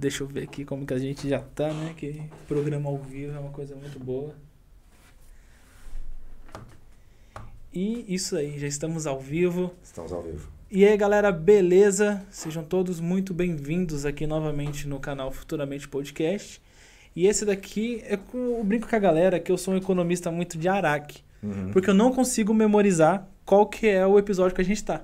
Deixa eu ver aqui como que a gente já tá, né? Que programa ao vivo é uma coisa muito boa. E isso aí, já estamos ao vivo. Estamos ao vivo. E aí, galera, beleza? Sejam todos muito bem-vindos aqui novamente no canal Futuramente Podcast. E esse daqui eu brinco com a galera que eu sou um economista muito de araque. Porque eu não consigo memorizar qual que é o episódio que a gente tá.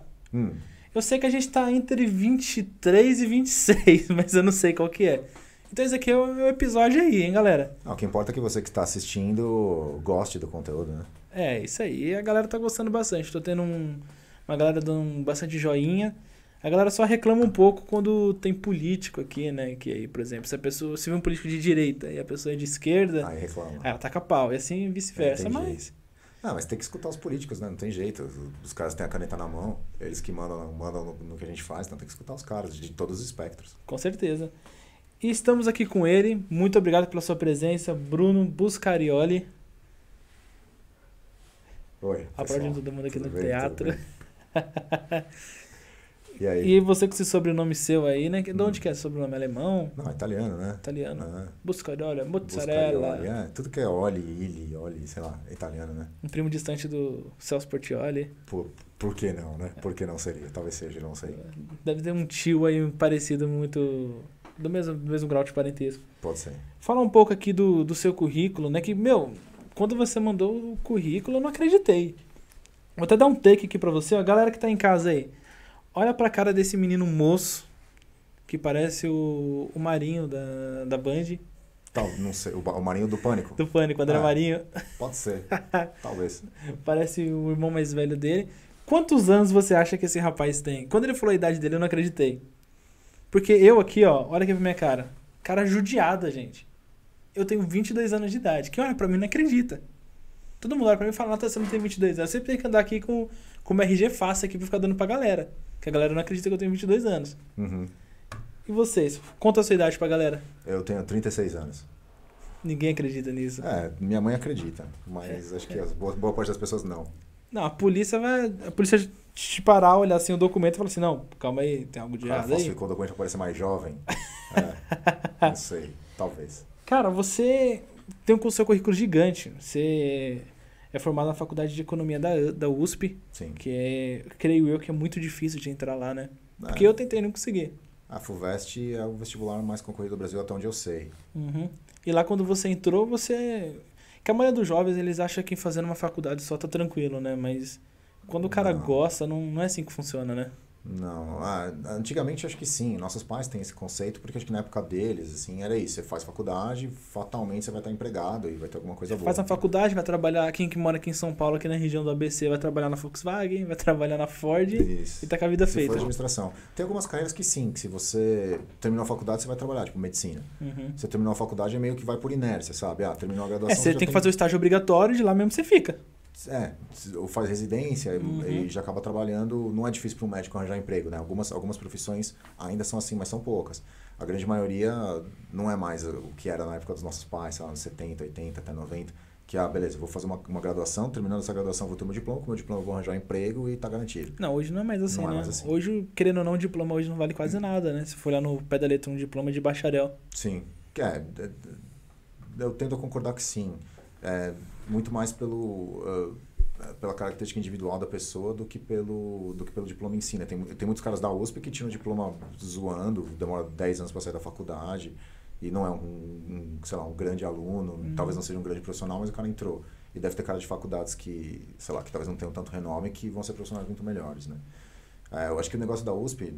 Eu sei que a gente tá entre 23 e 26, mas eu não sei qual que é. Então esse aqui é o meu episódio aí, hein, galera? O que importa é que você que está assistindo goste do conteúdo, né? É, isso aí. E a galera tá gostando bastante. Tô tendo uma galera dando bastante joinha. A galera só reclama um pouco quando tem político aqui, né? Que aí, por exemplo, se vê um político de direita e a pessoa é de esquerda, Aí reclama. aí ela taca pau. E assim vice-versa. Mas Mas tem que escutar os políticos, né? Não tem jeito. Os caras têm a caneta na mão, eles que mandam no que a gente faz, então tem que escutar os caras de todos os espectros. com certeza. E estamos aqui com ele. Muito obrigado pela sua presença, Bruno Buscarioli. Oi, Aplaudindo todo mundo aqui no bem, teatro. E aí? E você com esse sobrenome seu aí, né? De onde que é esse sobrenome? Alemão? Não, italiano, né? Italiano. Buscarioli, mozzarella. Tudo que é oli, sei lá, é italiano, né? Um primo distante do Celso Portiolli. Por que não, né? Por que não seria? Talvez seja, não sei. Deve ter um tio aí parecido muito... Do mesmo grau de parentesco. Pode ser. Fala um pouco aqui do seu currículo, né? Que, quando você mandou o currículo, eu não acreditei. Vou até dar um take aqui pra você, ó. Galera que tá em casa aí. Olha pra cara desse menino moço, que parece o Marinho da Band. Não sei, o Marinho do Pânico. Do Pânico, André Marinho. Pode ser, talvez. Parece o irmão mais velho dele. Quantos anos você acha que esse rapaz tem? Quando ele falou a idade dele, eu não acreditei. Porque eu aqui, ó, olha aqui pra minha cara. Cara judiada, gente. Eu tenho 22 anos de idade. Quem olha pra mim não acredita. Todo mundo olha pra mim e fala, Nata, você não tem 22 anos. Você tem que andar aqui com uma RG fácil aqui pra ficar dando pra galera. Que a galera não acredita que eu tenho 22 anos. E vocês? Conta a sua idade pra galera. Eu tenho 36 anos. Ninguém acredita nisso. Minha mãe acredita, mas acho que boa parte das pessoas não. Não, a polícia te parar, olhar assim o documento e falar assim, não, calma aí, tem algo de errado aí. Falsificou o documento pra parecer mais jovem. Não sei, talvez. Cara, você tem um seu currículo gigante. Você é formado na Faculdade de Economia da USP. Sim. Que creio eu, que é muito difícil de entrar lá, né? Porque eu tentei não conseguir. A FUVEST é o vestibular mais concorrido do Brasil até onde eu sei. E lá quando você entrou, que a maioria dos jovens, eles acham que fazendo uma faculdade só tá tranquilo, né? Mas quando o cara gosta, não é assim que funciona, né? Não, antigamente acho que sim, nossos pais têm esse conceito, porque acho que na época deles, assim, era isso, você faz faculdade, fatalmente você vai estar empregado e vai ter alguma coisa boa. Faz uma faculdade, vai trabalhar, quem que mora aqui em São Paulo, aqui na região do ABC, vai trabalhar na Volkswagen, vai trabalhar na Ford e tá com a vida feita. Se for administração. Tem algumas carreiras que sim, que se você terminou a faculdade, você vai trabalhar, tipo medicina. Você terminou a faculdade, é meio que vai por inércia, sabe? Terminou a graduação... Você tem que fazer o estágio obrigatório e de lá mesmo você fica. Ou faz residência e já acaba trabalhando. Não é difícil para um médico arranjar emprego, né? Algumas profissões ainda são assim, mas são poucas. A grande maioria não é mais o que era na época dos nossos pais, sei lá, nos 70, 80, até 90. Que, beleza, vou fazer uma graduação, terminando essa graduação vou ter meu diploma, com meu diploma eu vou arranjar emprego e tá garantido. Não, hoje não é mais assim, não né? É mais assim. Hoje, querendo ou não, o diploma hoje não vale quase nada, né? Se for olhar no pé da letra, um diploma de bacharel. Sim. Eu tento concordar que sim. Muito mais pela característica individual da pessoa do que pelo diploma em si, né? Tem muitos caras da USP que tiram o diploma zoando, demora 10 anos para sair da faculdade e não é sei lá, um grande aluno, talvez não seja um grande profissional, mas o cara entrou. E deve ter cara de faculdades que, sei lá, que talvez não tenham tanto renome, que vão ser profissionais muito melhores, né? Eu acho que o negócio da USP,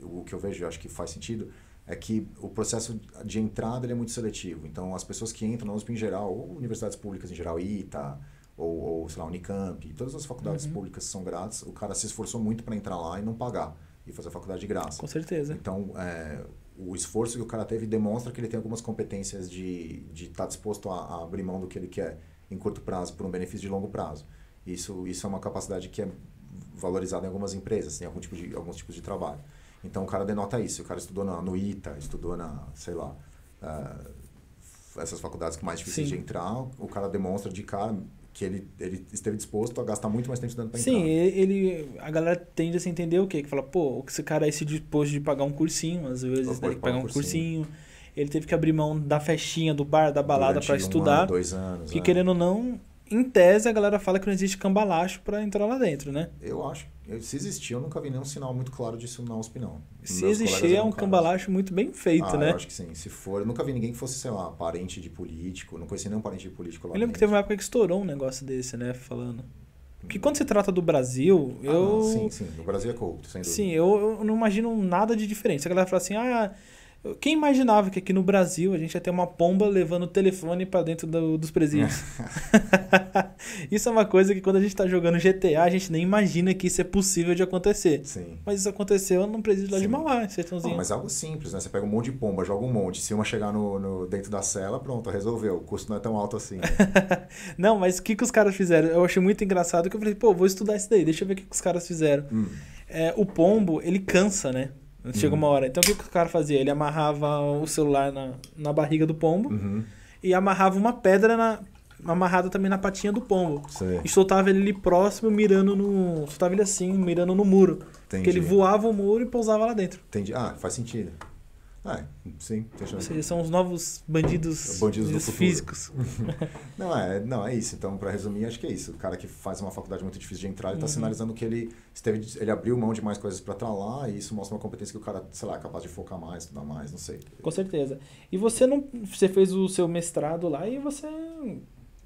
o que eu vejo, eu acho que faz sentido, é que o processo de entrada ele é muito seletivo. Então, as pessoas que entram na USP em geral, ou universidades públicas em geral, ITA, ou sei lá, Unicamp, todas as faculdades públicas são grátis, o cara se esforçou muito para entrar lá e não pagar, e fazer a faculdade de graça. Com certeza. Então, o esforço que o cara teve demonstra que ele tem algumas competências de estar disposto a abrir mão do que ele quer em curto prazo por um benefício de longo prazo. Isso é uma capacidade que é valorizada em algumas empresas, tem alguns tipos de trabalho. Então, o cara denota isso. O cara estudou no ITA, estudou sei lá, essas faculdades que mais difíceis de entrar, o cara demonstra de cara que ele esteve disposto a gastar muito mais tempo estudando para entrar. Sim, a galera tende a se entender o quê? Que fala, pô, esse cara aí se dispôs de pagar um cursinho, às vezes, né? Pagar um cursinho. Ele teve que abrir mão da festinha, do bar, da balada para estudar. 1 ano, 2 anos. Que querendo ou não, em tese a galera fala que não existe cambalacho para entrar lá dentro, né? Eu acho. Se existir, eu nunca vi nenhum sinal muito claro disso na USP, não. Se existir, é um cambalacho muito bem feito, né? Eu acho que sim. Se for, eu nunca vi ninguém que fosse, sei lá, parente de político. Não conheci nenhum parente de político lá. Eu lembro que teve uma época que estourou um negócio desse, né? Falando. Porque quando se trata do Brasil, sim. No Brasil é corrupto, sem dúvida. Sim, eu não imagino nada de diferente. Se a galera fala assim, quem imaginava que aqui no Brasil a gente ia ter uma pomba levando o telefone pra dentro dos presídios? Isso é uma coisa que quando a gente tá jogando GTA, a gente nem imagina que isso é possível de acontecer. Sim. Mas isso aconteceu num presídio lá de Mauá, Sertãozinho. Mas é algo simples, né? Você pega um monte de pomba, joga um monte. Se uma chegar dentro da cela, pronto, resolveu. O custo não é tão alto assim. Né? Não, mas o que os caras fizeram? Eu achei muito engraçado que eu falei, pô, vou estudar isso daí, deixa eu ver o que os caras fizeram. O pombo, ele cansa, né? Chega uma hora. Então o que o cara fazia? Ele amarrava o celular na barriga do pombo e amarrava uma pedra amarrada também na patinha do pombo. Sei. E soltava ele ali próximo, soltava ele assim, mirando no muro. Entendi. Porque ele voava o muro e pousava lá dentro. Entendi. Faz sentido. Sim. Ou seja, são os novos bandidos do físicos. Não, é isso. Então, para resumir, acho que é isso. O cara que faz uma faculdade muito difícil de entrar, ele está sinalizando que ele abriu mão de mais coisas para estar lá, e isso mostra uma competência que o cara, sei lá, é capaz de focar mais, estudar mais, não sei. Com certeza. E você fez o seu mestrado lá e você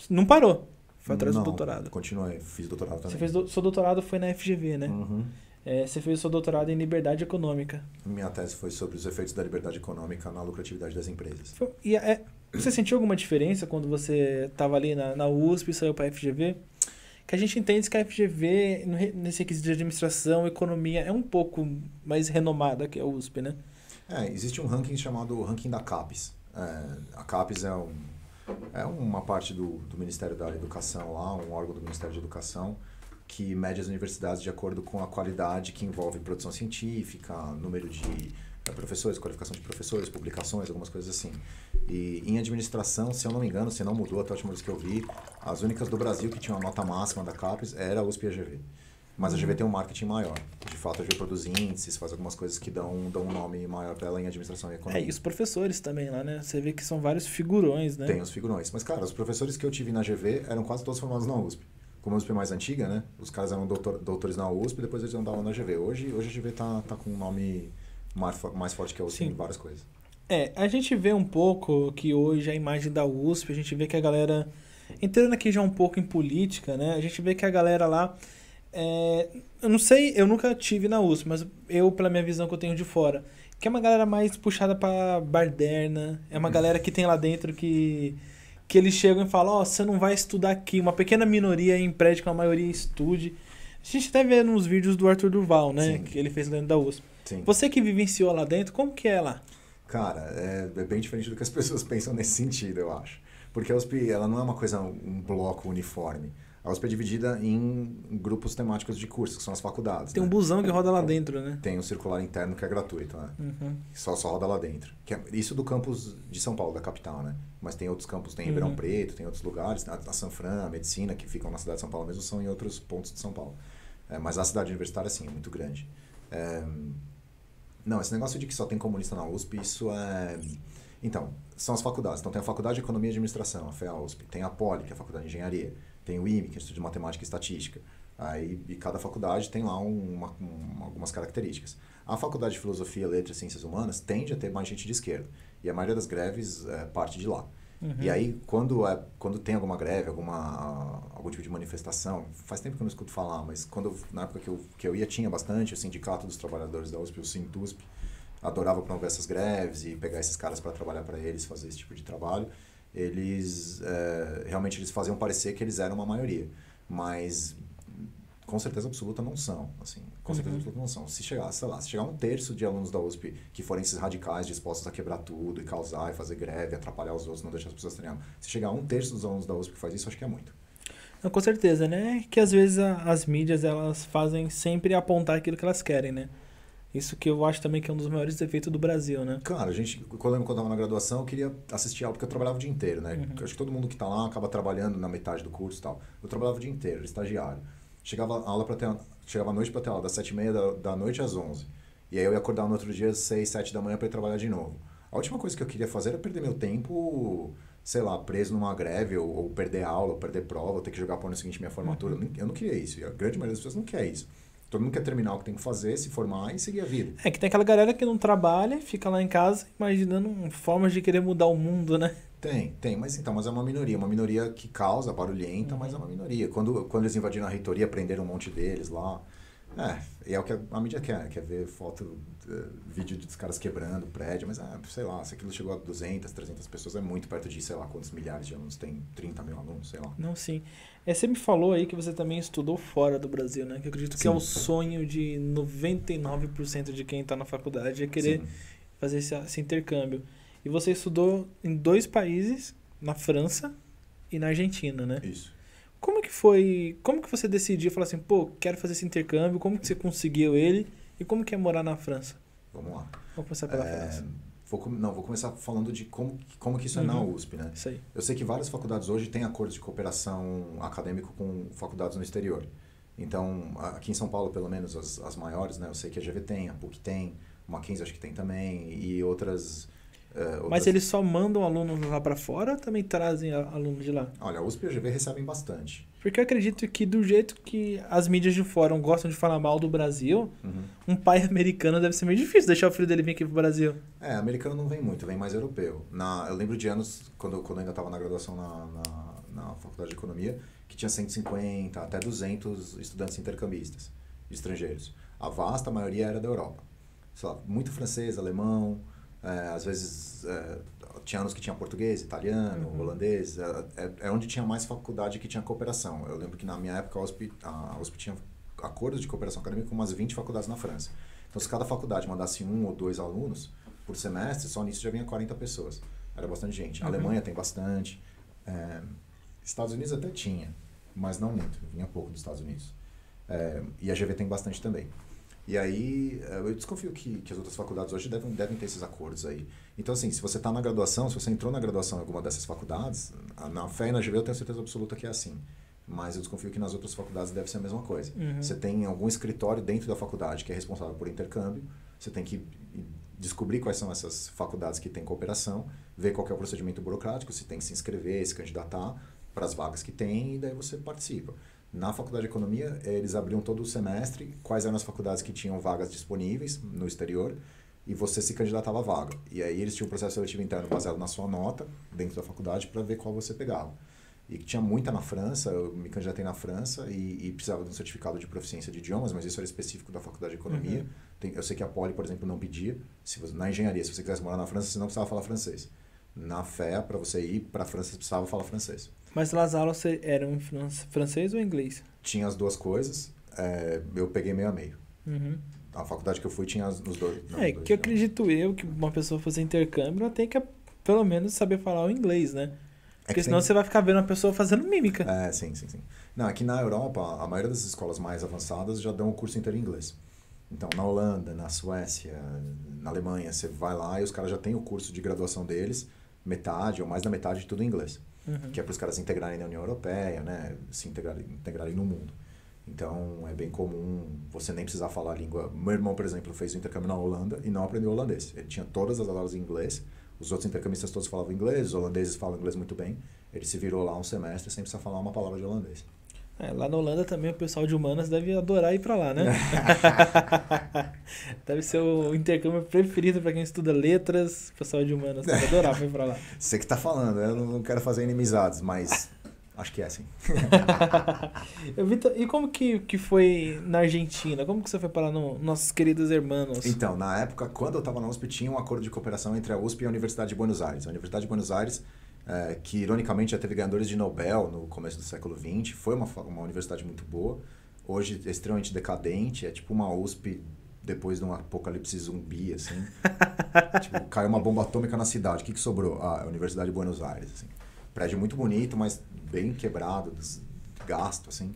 não parou. Foi atrás do doutorado. Continuei, fiz doutorado também. Você fez seu doutorado foi na FGV, né? Você fez o seu doutorado em liberdade econômica. Minha tese foi sobre os efeitos da liberdade econômica na lucratividade das empresas. Você sentiu alguma diferença quando você estava ali na USP e saiu para a FGV? Que a gente entende que a FGV, nesse requisito de administração, economia, é um pouco mais renomada que a USP, né? Existe um ranking chamado Ranking da CAPES. A CAPES é uma parte do Ministério da Educação lá, um órgão do Ministério da Educação, que mede as universidades de acordo com a qualidade que envolve produção científica, número de professores, qualificação de professores, publicações, algumas coisas assim. E em administração, se eu não me engano, se não mudou até a última vez que eu vi, as únicas do Brasil que tinham a nota máxima da CAPES era a USP e a GV. Mas a GV tem um marketing maior. De fato, a GV produz índices, faz algumas coisas que dão um nome maior para ela em administração e economia. E os professores também lá, né? Você vê que são vários figurões, né? Tem os figurões. Mas, cara, os professores que eu tive na GV eram quase todos formados na USP. Como a USP é mais antiga, né? Os caras eram doutores na USP, depois eles andavam na GV. Hoje a GV tá com um nome mais forte que a USP em várias coisas. A gente vê um pouco que hoje a imagem da USP, a gente vê que a galera... Entrando aqui já um pouco em política, né? A gente vê que a galera lá... eu não sei, eu nunca tive na USP, mas pela minha visão que eu tenho de fora, que é uma galera mais puxada pra baderna, é uma galera que tem lá dentro que eles chegam e falam, você não vai estudar aqui. Uma pequena minoria impede que a maioria estude. A gente até vê nos vídeos do Arthur Duval, né? Sim. Que ele fez dentro da USP. Sim. Você que vivenciou lá dentro, como que é lá? Cara, é bem diferente do que as pessoas pensam nesse sentido, eu acho. Porque a USP, ela não é uma coisa, um bloco uniforme. A USP é dividida em grupos temáticos de cursos, que são as faculdades. Tem um busão que roda lá dentro, né? Tem um circular interno que é gratuito, né? Só roda lá dentro. Isso do campus de São Paulo, da capital, né? Mas tem outros campos, tem em Ribeirão Preto, tem outros lugares. A Sanfran, a Medicina, que ficam na cidade de São Paulo mesmo, são em outros pontos de São Paulo. Mas a cidade universitária, sim, é muito grande. Não, esse negócio de que só tem comunista na USP, isso é... Então, são as faculdades. Então tem a Faculdade de Economia e Administração, a FEA-USP. Tem a Poli, que é a Faculdade de Engenharia. Tem o IME, que é o Instituto de Matemática e Estatística. E cada faculdade tem lá algumas características. A Faculdade de Filosofia, Letras e Ciências Humanas tende a ter mais gente de esquerda. E a maioria das greves parte de lá. E aí, quando tem alguma greve, algum tipo de manifestação, faz tempo que eu não escuto falar, mas na época que eu ia, tinha bastante, o Sindicato dos Trabalhadores da USP, o Sintusp, adorava promover essas greves e pegar esses caras para trabalhar para eles, fazer esse tipo de trabalho. Eles realmente faziam parecer que eles eram uma maioria, mas com certeza absoluta não são, assim, com certeza absoluta não são. Se chegar, sei lá, se chegar um terço de alunos da USP que forem esses radicais dispostos a quebrar tudo e causar e fazer greve, atrapalhar os outros, não deixar as pessoas treinarem, se chegar um terço dos alunos da USP que faz isso, acho que é muito. Não, com certeza, né? Que às vezes as mídias, elas fazem sempre apontar aquilo que elas querem, né? Isso que eu acho também que é um dos maiores defeitos do Brasil, né? Cara, quando eu tava na graduação, eu queria assistir aula, porque eu trabalhava o dia inteiro, né? Uhum. Acho que todo mundo que tá lá acaba trabalhando na metade do curso e tal. Eu trabalhava o dia inteiro, era estagiário. Chegava à noite pra ter aula, das 7h30 da noite às 11h. E aí eu ia acordar no outro dia às 6, 7 da manhã pra ir trabalhar de novo. A última coisa que eu queria fazer era perder meu tempo, sei lá, preso numa greve, ou perder aula, ou perder prova, ou ter que jogar pro ano seguinte minha formatura. Eu não queria isso. E a grande maioria das pessoas não quer isso. Todo mundo quer terminar o que tem que fazer, se formar e seguir a vida. É que tem aquela galera que não trabalha, fica lá em casa imaginando formas de querer mudar o mundo, né? Tem, mas é uma minoria. Uma minoria que causa, barulhenta, mas é uma minoria. Quando eles invadiram a reitoria, prenderam um monte deles lá. E é o que a mídia quer ver foto, vídeo dos caras quebrando o prédio, mas sei lá, se aquilo chegou a 200, 300 pessoas, é muito perto de, sei lá, quantos milhares de alunos tem, 30 mil alunos, sei lá. Não, sim. Você me falou aí que você também estudou fora do Brasil, né? Que eu acredito que é o sonho de 99% de quem está na faculdade, é querer fazer esse intercâmbio. E você estudou em 2 países, na França e na Argentina, né? Isso. Como que foi? Como que você decidiu falar assim, pô, quero fazer esse intercâmbio? Como que você conseguiu ele? E como que é morar na França? Vamos lá. Vamos começar pela França. Vou começar falando de como que isso é na USP, né? Isso aí. Eu sei que várias faculdades hoje têm acordos de cooperação acadêmico com faculdades no exterior. Então, aqui em São Paulo, pelo menos, as maiores, né? Eu sei que a GV tem, a PUC tem, o Mackenzie acho que tem também, e outras... Mas eles só mandam alunos lá para fora ou também trazem alunos de lá? Olha, a USP e a GV recebem bastante. Porque eu acredito que do jeito que as mídias de fora gostam de falar mal do Brasil, um pai americano deve ser meio difícil deixar o filho dele vir aqui pro Brasil. Americano não vem muito, vem mais europeu. Eu lembro de anos, quando eu ainda estava na graduação na Faculdade de Economia, que tinha 150 até 200 estudantes intercambistas estrangeiros. A vasta maioria era da Europa. Sei lá, muito francês, alemão, às vezes tinha anos que tinha português, italiano, holandês. É onde tinha mais faculdade que tinha cooperação. Eu lembro que na minha época a USP tinha acordos de cooperação acadêmica com umas 20 faculdades na França. Então, se cada faculdade mandasse 1 ou 2 alunos por semestre, só nisso já vinha 40 pessoas. Era bastante gente. A Alemanha tem bastante. Estados Unidos até tinha, mas não muito. Vinha pouco dos Estados Unidos. E a GV tem bastante também. E aí, eu desconfio que as outras faculdades hoje devem ter esses acordos aí. Então, assim, se você está na graduação, se você entrou na graduação em alguma dessas faculdades, na FEA e na GV eu tenho certeza absoluta que é assim. Mas eu desconfio que nas outras faculdades deve ser a mesma coisa. Você tem algum escritório dentro da faculdade que é responsável por intercâmbio, você tem que descobrir quais são essas faculdades que têm cooperação, ver qual que é o procedimento burocrático, se tem que se inscrever, se candidatar para as vagas que tem, e daí você participa. Na Faculdade de Economia, eles abriam todo o semestre quais eram as faculdades que tinham vagas disponíveis no exterior e você se candidatava à vaga. E aí eles tinham um processo seletivo interno baseado na sua nota dentro da faculdade para ver qual você pegava. E tinha muita na França, eu me candidatei na França e precisava de um certificado de proficiência de idiomas, mas isso era específico da Faculdade de Economia. Eu sei que a Poli, por exemplo, não pedia. Na engenharia, se você quisesse morar na França, você não precisava falar francês. Na FEA, para você ir para a França, você precisava falar francês. Mas lá as aulas eram em francês ou inglês? Tinha as duas coisas. Eu peguei meio a meio. A faculdade que eu fui tinha os dois. Que eu acredito que uma pessoa fazer intercâmbio, ela tem que pelo menos saber falar o inglês, né? Porque senão você vai ficar vendo a pessoa fazendo mímica. Sim. Não, aqui na Europa, a maioria das escolas mais avançadas já dão o curso inteiro em inglês. Então, na Holanda, na Suécia, na Alemanha, você vai lá e os caras já têm o curso de graduação deles, metade ou mais da metade de tudo em inglês. Que é para os caras se integrarem na União Europeia, né? Se integrarem no mundo. Então, é bem comum você nem precisar falar a língua. Meu irmão, por exemplo, fez o intercâmbio na Holanda e não aprendeu holandês. Ele tinha todas as aulas em inglês. Os outros intercambistas todos falavam inglês, os holandeses falam inglês muito bem. Ele se virou lá um semestre sem precisar falar uma palavra de holandês. Lá na Holanda também o pessoal de humanas deve adorar ir pra lá, né? Deve ser o intercâmbio preferido pra quem estuda letras. O pessoal de humanas deve adorar ir pra lá. Você que tá falando, eu não quero fazer inimizades, mas acho que é assim. Vitor, e como que foi na Argentina? Como que você foi parar nos nossos queridos hermanos? Então, na época, quando eu estava na USP, tinha um acordo de cooperação entre a USP e a Universidade de Buenos Aires. A Universidade de Buenos Aires, que ironicamente já teve ganhadores de Nobel no começo do século XX, foi uma universidade muito boa. Hoje é extremamente decadente, é tipo uma USP depois de um apocalipse zumbi, assim. Tipo, caiu uma bomba atômica na cidade, o que sobrou? A Universidade de Buenos Aires, assim. Prédio muito bonito, mas bem quebrado, gasto, assim.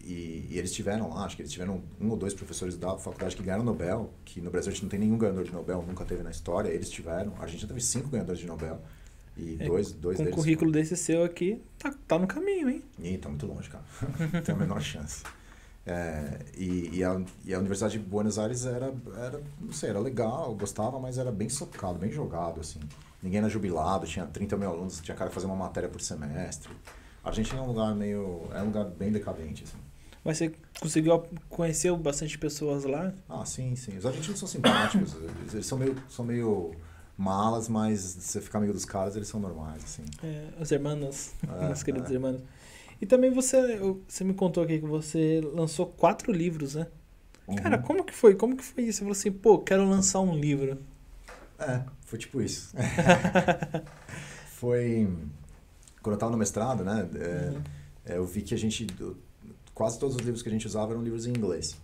E eles tiveram lá, acho que eles tiveram 1 ou 2 professores da faculdade que ganharam Nobel, que no Brasil a gente não tem nenhum ganhador de Nobel, nunca teve na história, eles tiveram. A Argentina teve 5 ganhadores de Nobel. E dois Com deles... um currículo desse seu aqui, tá no caminho, hein? Ih, tá muito longe, cara. Tem a menor chance. E a Universidade de Buenos Aires era, não sei, era legal, eu gostava, mas era bem socado, bem jogado, assim. Ninguém era jubilado, tinha 30 mil alunos, tinha cara que fazia uma matéria por semestre. A Argentina é um lugar bem decadente, assim. Mas você conseguiu conhecer bastante pessoas lá? Ah, sim. Os argentinos são simpáticos, eles são meio malas, mas se você ficar amigo dos caras, eles são normais, assim. Os hermanos, meus queridos hermanos. E também você me contou aqui que você lançou 4 livros, né? Uhum. Cara, como que foi? Como que foi isso? Você falou assim, pô, quero lançar um livro. Foi tipo isso. Foi... Quando eu tava no mestrado, né? Eu vi que quase todos os livros que a gente usava eram livros em inglês.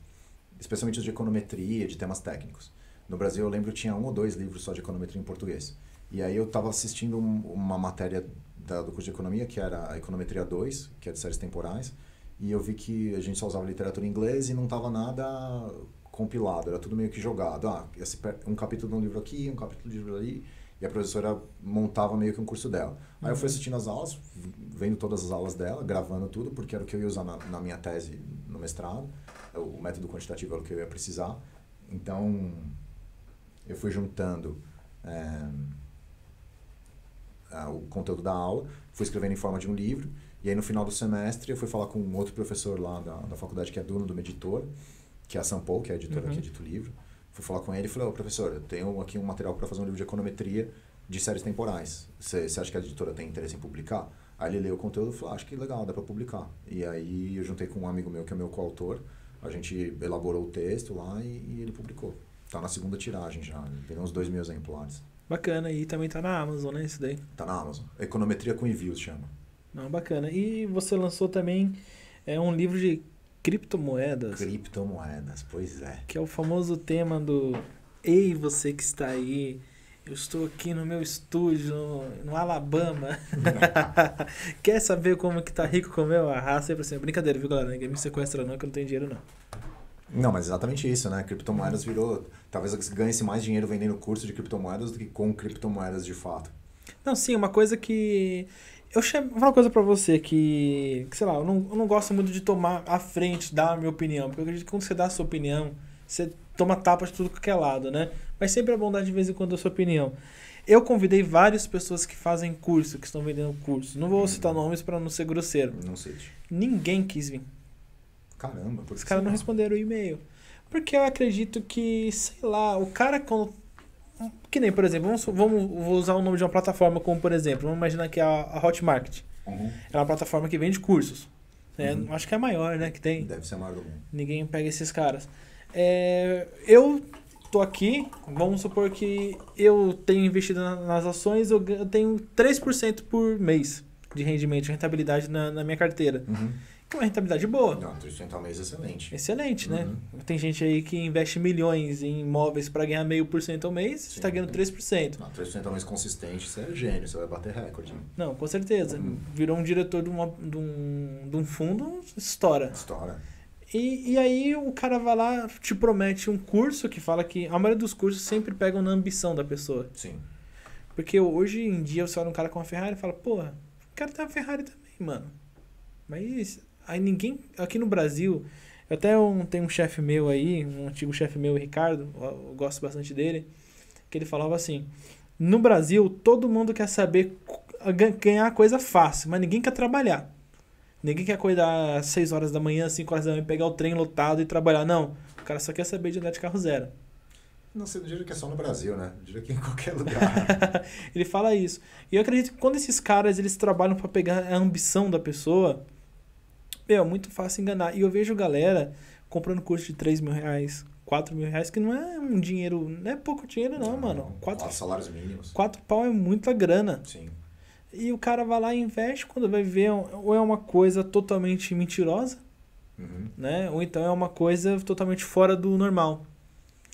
Especialmente os de econometria, de temas técnicos. No Brasil, eu lembro que tinha 1 ou 2 livros só de econometria em português. E aí eu estava assistindo uma matéria do curso de economia, que era a Econometria 2, que é de séries temporais. E eu vi que a gente só usava literatura em inglês e não estava nada compilado. Era tudo meio que jogado. Um capítulo de um livro aqui, um capítulo de um livro ali. E a professora montava meio que um curso dela. Aí eu fui assistindo as aulas, vendo todas as aulas dela, gravando tudo, porque era o que eu ia usar na minha tese no mestrado. O método quantitativo era o que eu ia precisar. Então, eu fui juntando o conteúdo da aula, fui escrevendo em forma de um livro, e aí no final do semestre eu fui falar com um outro professor lá da faculdade que é dono de uma editora, que é a Sampol, que é a editora que edita o livro. Fui falar com ele e falei, professor, eu tenho aqui um material para fazer um livro de econometria de séries temporais. Você acha que a editora tem interesse em publicar? Aí ele leu o conteúdo e falou, acho que legal, dá para publicar. E aí eu juntei com um amigo meu que é meu coautor, a gente elaborou o texto lá e ele publicou. Tá na 2ª tiragem já, tem uns 2.000 exemplares. Bacana, e também tá na Amazon, né, isso daí? Tá na Amazon. Econometria com envios chama. Não, bacana. E você lançou também um livro de criptomoedas. Criptomoedas, pois é. Que é o famoso tema do ei, você que está aí, eu estou aqui no meu estúdio, no Alabama. Quer saber como que tá rico com o meu? Sempre assim, brincadeira, viu, galera? Ninguém me sequestra não, que eu não tenho dinheiro não. Não, mas exatamente isso, né? Criptomoedas virou... Talvez ganhe-se mais dinheiro vendendo curso de criptomoedas do que com criptomoedas de fato. Não, sim, uma coisa que... Vou falar uma coisa pra você que sei lá, eu não gosto muito de tomar à frente, dar a minha opinião. Porque eu acredito que quando você dá a sua opinião, você toma tapa de tudo que é lado, né? Mas sempre é bom dar de vez em quando a sua opinião. Eu convidei várias pessoas que fazem curso, que estão vendendo curso. Não vou citar nomes pra não ser grosseiro. Não sei. Ninguém quis vir. Caramba, por que os caras não responderam o e-mail. Porque eu acredito que, sei lá, o cara quando... Que nem, por exemplo, vou usar o nome de uma plataforma como, por exemplo, vamos imaginar que é a Hotmart. Uhum. É uma plataforma que vende cursos. Acho que é a maior, né? Que tem. Deve ser a maior do mundo. Ninguém pega esses caras. Eu tô aqui, vamos supor que eu tenho investido nas ações, eu tenho 3% por mês de rendimento, de rentabilidade na minha carteira. Uhum. Que é uma rentabilidade boa. Não, 3% ao mês é excelente. Excelente, né? Tem gente aí que investe milhões em imóveis para ganhar 0,5% ao mês, você está ganhando 3%. Não, 3% ao mês consistente, você é gênio, você vai bater recorde. Não, com certeza. Virou um diretor de um fundo, estoura. E aí o cara vai lá, te promete um curso que fala que... A maioria dos cursos sempre pegam na ambição da pessoa. Sim. Porque hoje em dia você olha um cara com uma Ferrari e fala, porra, quero ter uma Ferrari também, mano. Mas... Aí ninguém... Aqui no Brasil, eu até tenho um chefe meu aí, um antigo chefe meu, o Ricardo, eu gosto bastante dele, que ele falava assim, no Brasil, todo mundo quer saber ganhar coisa fácil, mas ninguém quer trabalhar. Ninguém quer acordar às 6 horas da manhã, 5 horas da manhã, pegar o trem lotado e trabalhar. Não, o cara só quer saber de andar de carro zero. Não sei, eu diria que é só no Brasil, né? Eu diria que em qualquer lugar. Ele fala isso. E eu acredito que quando esses caras eles trabalham para pegar a ambição da pessoa... é muito fácil enganar. E eu vejo galera comprando curso de 3 mil reais, 4 mil reais, que não é um dinheiro... Não é pouco dinheiro não, mano. 4 salários mínimos. 4 pau é muita grana. Sim. E o cara vai lá e investe, quando vai ver, ou é uma coisa totalmente mentirosa, né? Ou então é uma coisa totalmente fora do normal.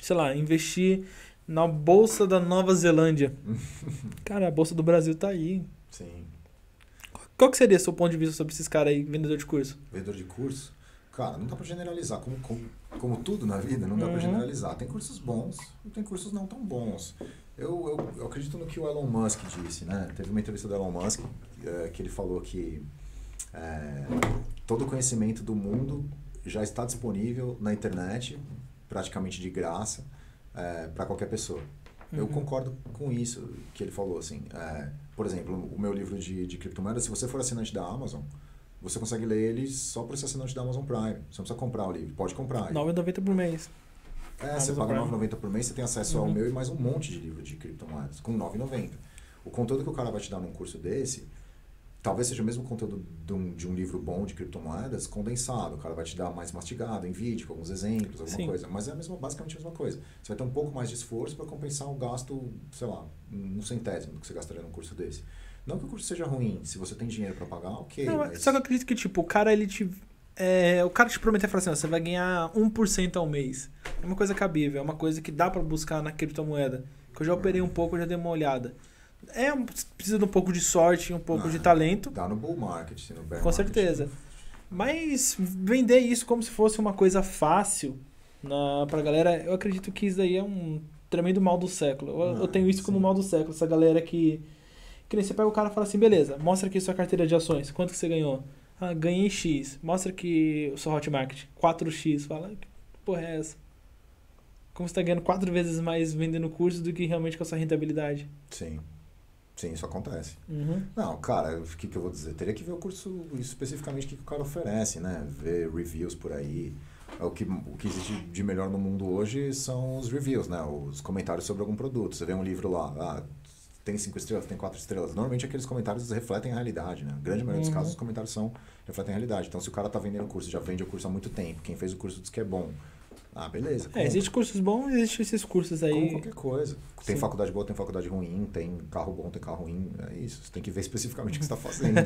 Sei lá, investir na Bolsa da Nova Zelândia. Cara, a Bolsa do Brasil tá aí. Sim. Qual que seria o seu ponto de vista sobre esses caras aí, vendedor de curso? Vendedor de curso? Cara, não dá pra generalizar. Como tudo na vida, não dá pra generalizar. Tem cursos bons e tem cursos não tão bons. Eu acredito no que o Elon Musk disse, né? Teve uma entrevista do Elon Musk que ele falou que todo o conhecimento do mundo já está disponível na internet, praticamente de graça, para qualquer pessoa. Eu concordo com isso que ele falou, assim. Por exemplo, o meu livro de criptomoedas, se você for assinante da Amazon, você consegue ler ele só por ser assinante da Amazon Prime. Você não precisa comprar o livro, pode comprar. R$ 9,90 por mês. Você paga R$ 9,90 por mês, você tem acesso ao meu e mais um monte de livro de criptomoedas, com R$ 9,90. O conteúdo que o cara vai te dar num curso desse, talvez seja o mesmo conteúdo de um livro bom de criptomoedas condensado. O cara vai te dar mais mastigado, em vídeo, com alguns exemplos, alguma coisa. Mas é basicamente a mesma coisa. Você vai ter um pouco mais de esforço para compensar o gasto, sei lá, um centésimo do que você gastaria num curso desse. Não que o curso seja ruim, se você tem dinheiro para pagar, ok. Não, mas... Só que eu acredito que, tipo, o cara te prometer e falar assim, ó, você vai ganhar 1% ao mês. É uma coisa cabível, é uma coisa que dá para buscar na criptomoeda. Que eu já operei um pouco, já dei uma olhada. Precisa de um pouco de sorte, um pouco de talento. Dá no bull market, no bear com market. certeza. Mas vender isso como se fosse uma coisa fácil pra galera, eu acredito que isso daí é um tremendo mal do século. Eu tenho isso como mal do século. Essa galera que nem você pega o cara e fala assim, beleza, mostra aqui sua carteira de ações. Quanto que você ganhou? Ah, ganhei X. Mostra aqui o seu Hotmart. 4X. Fala, que porra é essa? Como você está ganhando 4 vezes mais vendendo curso do que realmente com a sua rentabilidade? Sim. Sim, isso acontece. Não, cara, o que eu vou dizer? Teria que ver o curso especificamente que o cara oferece, né? Ver reviews por aí. O que existe de melhor no mundo hoje são os reviews, né? Os comentários sobre algum produto. Você vê um livro lá, tem 5 estrelas, tem 4 estrelas. Normalmente aqueles comentários refletem a realidade, né? A grande maioria dos casos os comentários refletem a realidade. Então, se o cara tá vendendo o curso, já vende o curso há muito tempo, quem fez o curso diz que é bom. Beleza. Existem cursos bons, existem esses cursos aí. Como qualquer coisa. Tem faculdade boa, tem faculdade ruim, tem carro bom, tem carro ruim. É isso. Você tem que ver especificamente o que você está fazendo.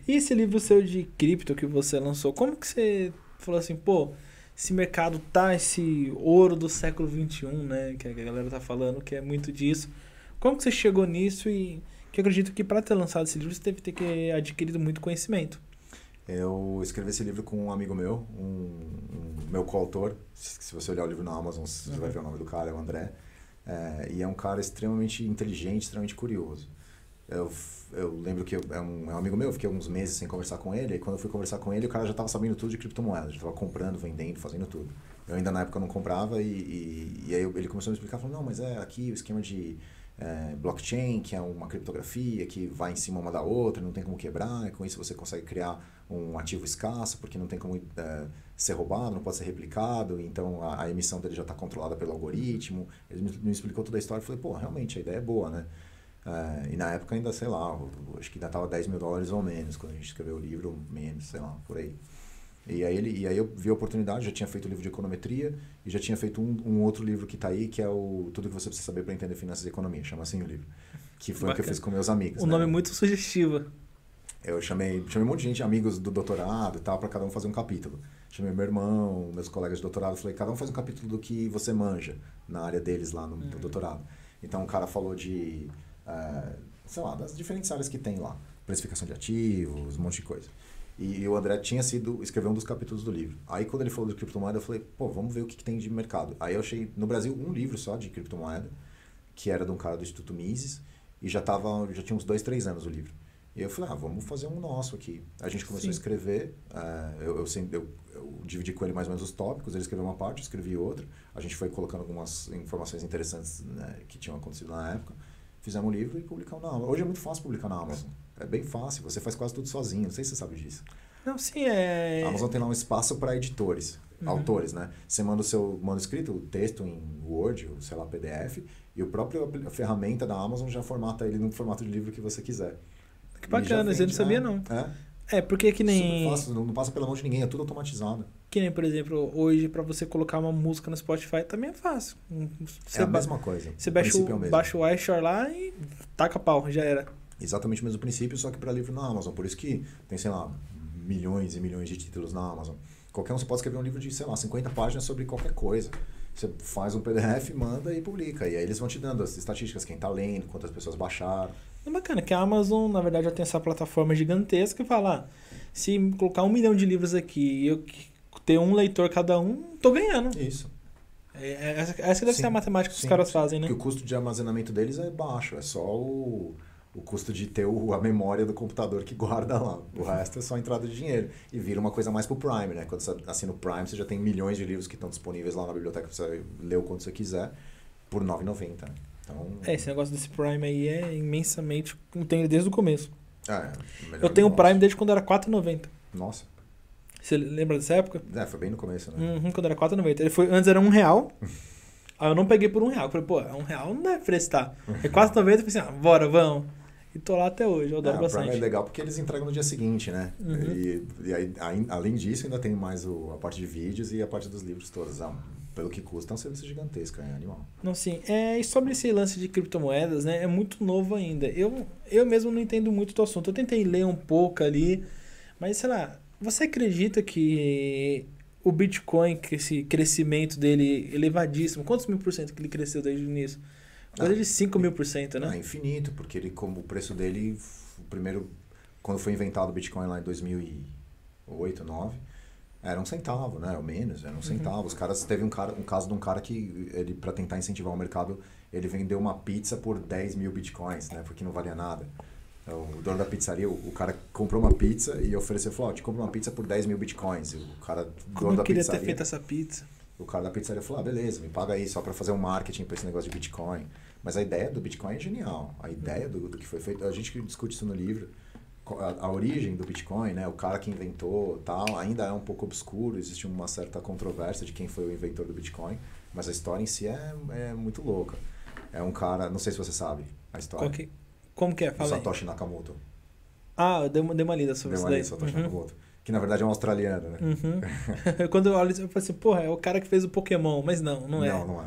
E esse livro seu de cripto que você lançou, como que você falou assim, pô, esse mercado esse ouro do século XXI, né? Que a galera tá falando, que é muito disso. Como que você chegou nisso e que eu acredito que para ter lançado esse livro você deve ter adquirido muito conhecimento. Eu escrevi esse livro com um amigo meu, meu coautor. Se você olhar o livro na Amazon, você vai ver o nome do cara, é o André. E é um cara extremamente inteligente, extremamente curioso. Eu lembro que é um amigo meu, eu fiquei alguns meses sem conversar com ele, e quando eu fui conversar com ele, o cara já estava sabendo tudo de criptomoedas, já estava comprando, vendendo, fazendo tudo. Eu ainda na época não comprava, e aí ele começou a me explicar, falou, não, mas aqui o esquema de blockchain, que é uma criptografia que vai em cima uma da outra, não tem como quebrar, e com isso você consegue criar um ativo escasso, porque não tem como ser roubado, não pode ser replicado, então a emissão dele já está controlada pelo algoritmo. Ele me explicou toda a história, eu falei, pô, realmente a ideia é boa, né? E na época ainda, sei lá, acho que ainda estava $10 mil ou menos, quando a gente escreveu o livro, menos, sei lá, por aí. E aí eu vi a oportunidade, já tinha feito o livro de econometria e já tinha feito um outro livro que está aí, que é o Tudo que você precisa saber para entender finanças e economia, chama assim o livro. Que foi o que eu fiz com meus amigos. O nome é muito sugestivo. Eu chamei um monte de gente, amigos do doutorado e tal, para cada um fazer um capítulo. Chamei meu irmão, meus colegas de doutorado, falei, cada um faz um capítulo do que você manja na área deles lá no doutorado. Então o cara falou de, sei lá, das diferentes áreas que tem lá. Precificação de ativos, um monte de coisa. E o André escreveu um dos capítulos do livro. Aí quando ele falou de criptomoeda, eu falei, pô, vamos ver o que tem de mercado. Aí eu achei, no Brasil, um livro só de criptomoeda, que era de um cara do Instituto Mises, e já tinha uns 2-3 anos o livro. E eu falei, vamos fazer um nosso aqui. A gente começou a escrever, eu dividi com ele mais ou menos os tópicos, ele escreveu uma parte, eu escrevi outra. A gente foi colocando algumas informações interessantes, né, que tinham acontecido na época. Fizemos um livro e publicamos na Amazon. Hoje é muito fácil publicar na Amazon. É bem fácil, você faz quase tudo sozinho. Não sei se você sabe disso. Não, sim, A Amazon tem lá um espaço para editores, autores, né? Você manda o seu manuscrito, o texto em Word, ou sei lá, PDF, e a própria ferramenta da Amazon já formata ele no formato de livro que você quiser. Que bacana, eu não sabia não. Porque que nem... Super fácil, não passa pela mão de ninguém, é tudo automatizado. Que nem, por exemplo, hoje para você colocar uma música no Spotify também é fácil. É a mesma coisa. Você baixa o iShore lá e taca pau, já era. Exatamente o mesmo princípio, só que para livro na Amazon. Por isso que tem, sei lá, milhões e milhões de títulos na Amazon. Qualquer um você pode escrever um livro de, sei lá, 50 páginas sobre qualquer coisa. Você faz um PDF, manda e publica. E aí eles vão te dando as estatísticas, quem tá lendo, quantas pessoas baixaram. É bacana que a Amazon, na verdade, já tem essa plataforma gigantesca que fala, se colocar 1 milhão de livros aqui e eu ter um leitor cada um, tô ganhando. Isso. Essa deve ser a matemática que os caras fazem, né? Porque o custo de armazenamento deles é baixo, é só o custo de ter a memória do computador que guarda lá. O resto é só entrada de dinheiro. E vira uma coisa mais pro Prime, né? Quando você assina o Prime, você já tem milhões de livros que estão disponíveis lá na biblioteca pra você ler o quanto você quiser, por R$ 9,90. Então, esse negócio desse Prime aí é imensamente... Eu tenho desde o começo. Eu tenho o Prime desde quando era R$4,90. Nossa. Você lembra dessa época? Foi bem no começo, né? Quando era R$4,90. Antes era R$1. Aí eu não peguei por R$1. Eu falei, pô, R$1 não deve prestar. É R$4,90, eu falei assim, bora, vamos. E tô lá até hoje, eu adoro bastante. O Prime é legal porque eles entregam no dia seguinte, né? E aí, além disso, ainda tem mais a parte de vídeos e a parte dos livros todos. Pelo que custa, é um serviço gigantesco, é animal. Não, sim. E sobre esse lance de criptomoedas, né? É muito novo ainda. Eu mesmo não entendo muito do assunto. Eu tentei ler um pouco ali, mas sei lá, você acredita que o Bitcoin, que esse crescimento dele elevadíssimo, quantos mil % que ele cresceu desde o início? Coisa de 5.000%, né? É infinito, porque como o preço dele, primeiro, quando foi inventado o Bitcoin lá em 2008, 2009, era R$1, né? Ou menos, era R$1. Os caras, teve um caso de um cara que, ele, para tentar incentivar o mercado, ele vendeu uma pizza por 10 mil Bitcoins, né? Porque não valia nada. O dono da pizzaria, o cara comprou uma pizza e ofereceu, falou, te compro uma pizza por 10 mil Bitcoins. E o cara, Como eu queria ter feito essa pizza? O cara da pizzaria falou, beleza, me paga aí só para fazer um marketing para esse negócio de Bitcoin. Mas a ideia do Bitcoin é genial. A ideia do que foi feito, a gente discute isso no livro, a origem do Bitcoin, né? O cara que inventou, tal, ainda é um pouco obscuro, existe uma certa controvérsia de quem foi o inventor do Bitcoin, mas a história em si é muito louca. É um cara, não sei se você sabe a história. Como que é? Fala aí. Satoshi Nakamoto. Eu dei uma lida sobre isso daí. Satoshi Nakamoto. Que na verdade é um australiano, né? Quando eu olho isso, eu falo assim, porra, é o cara que fez o Pokémon, mas não é. Não é.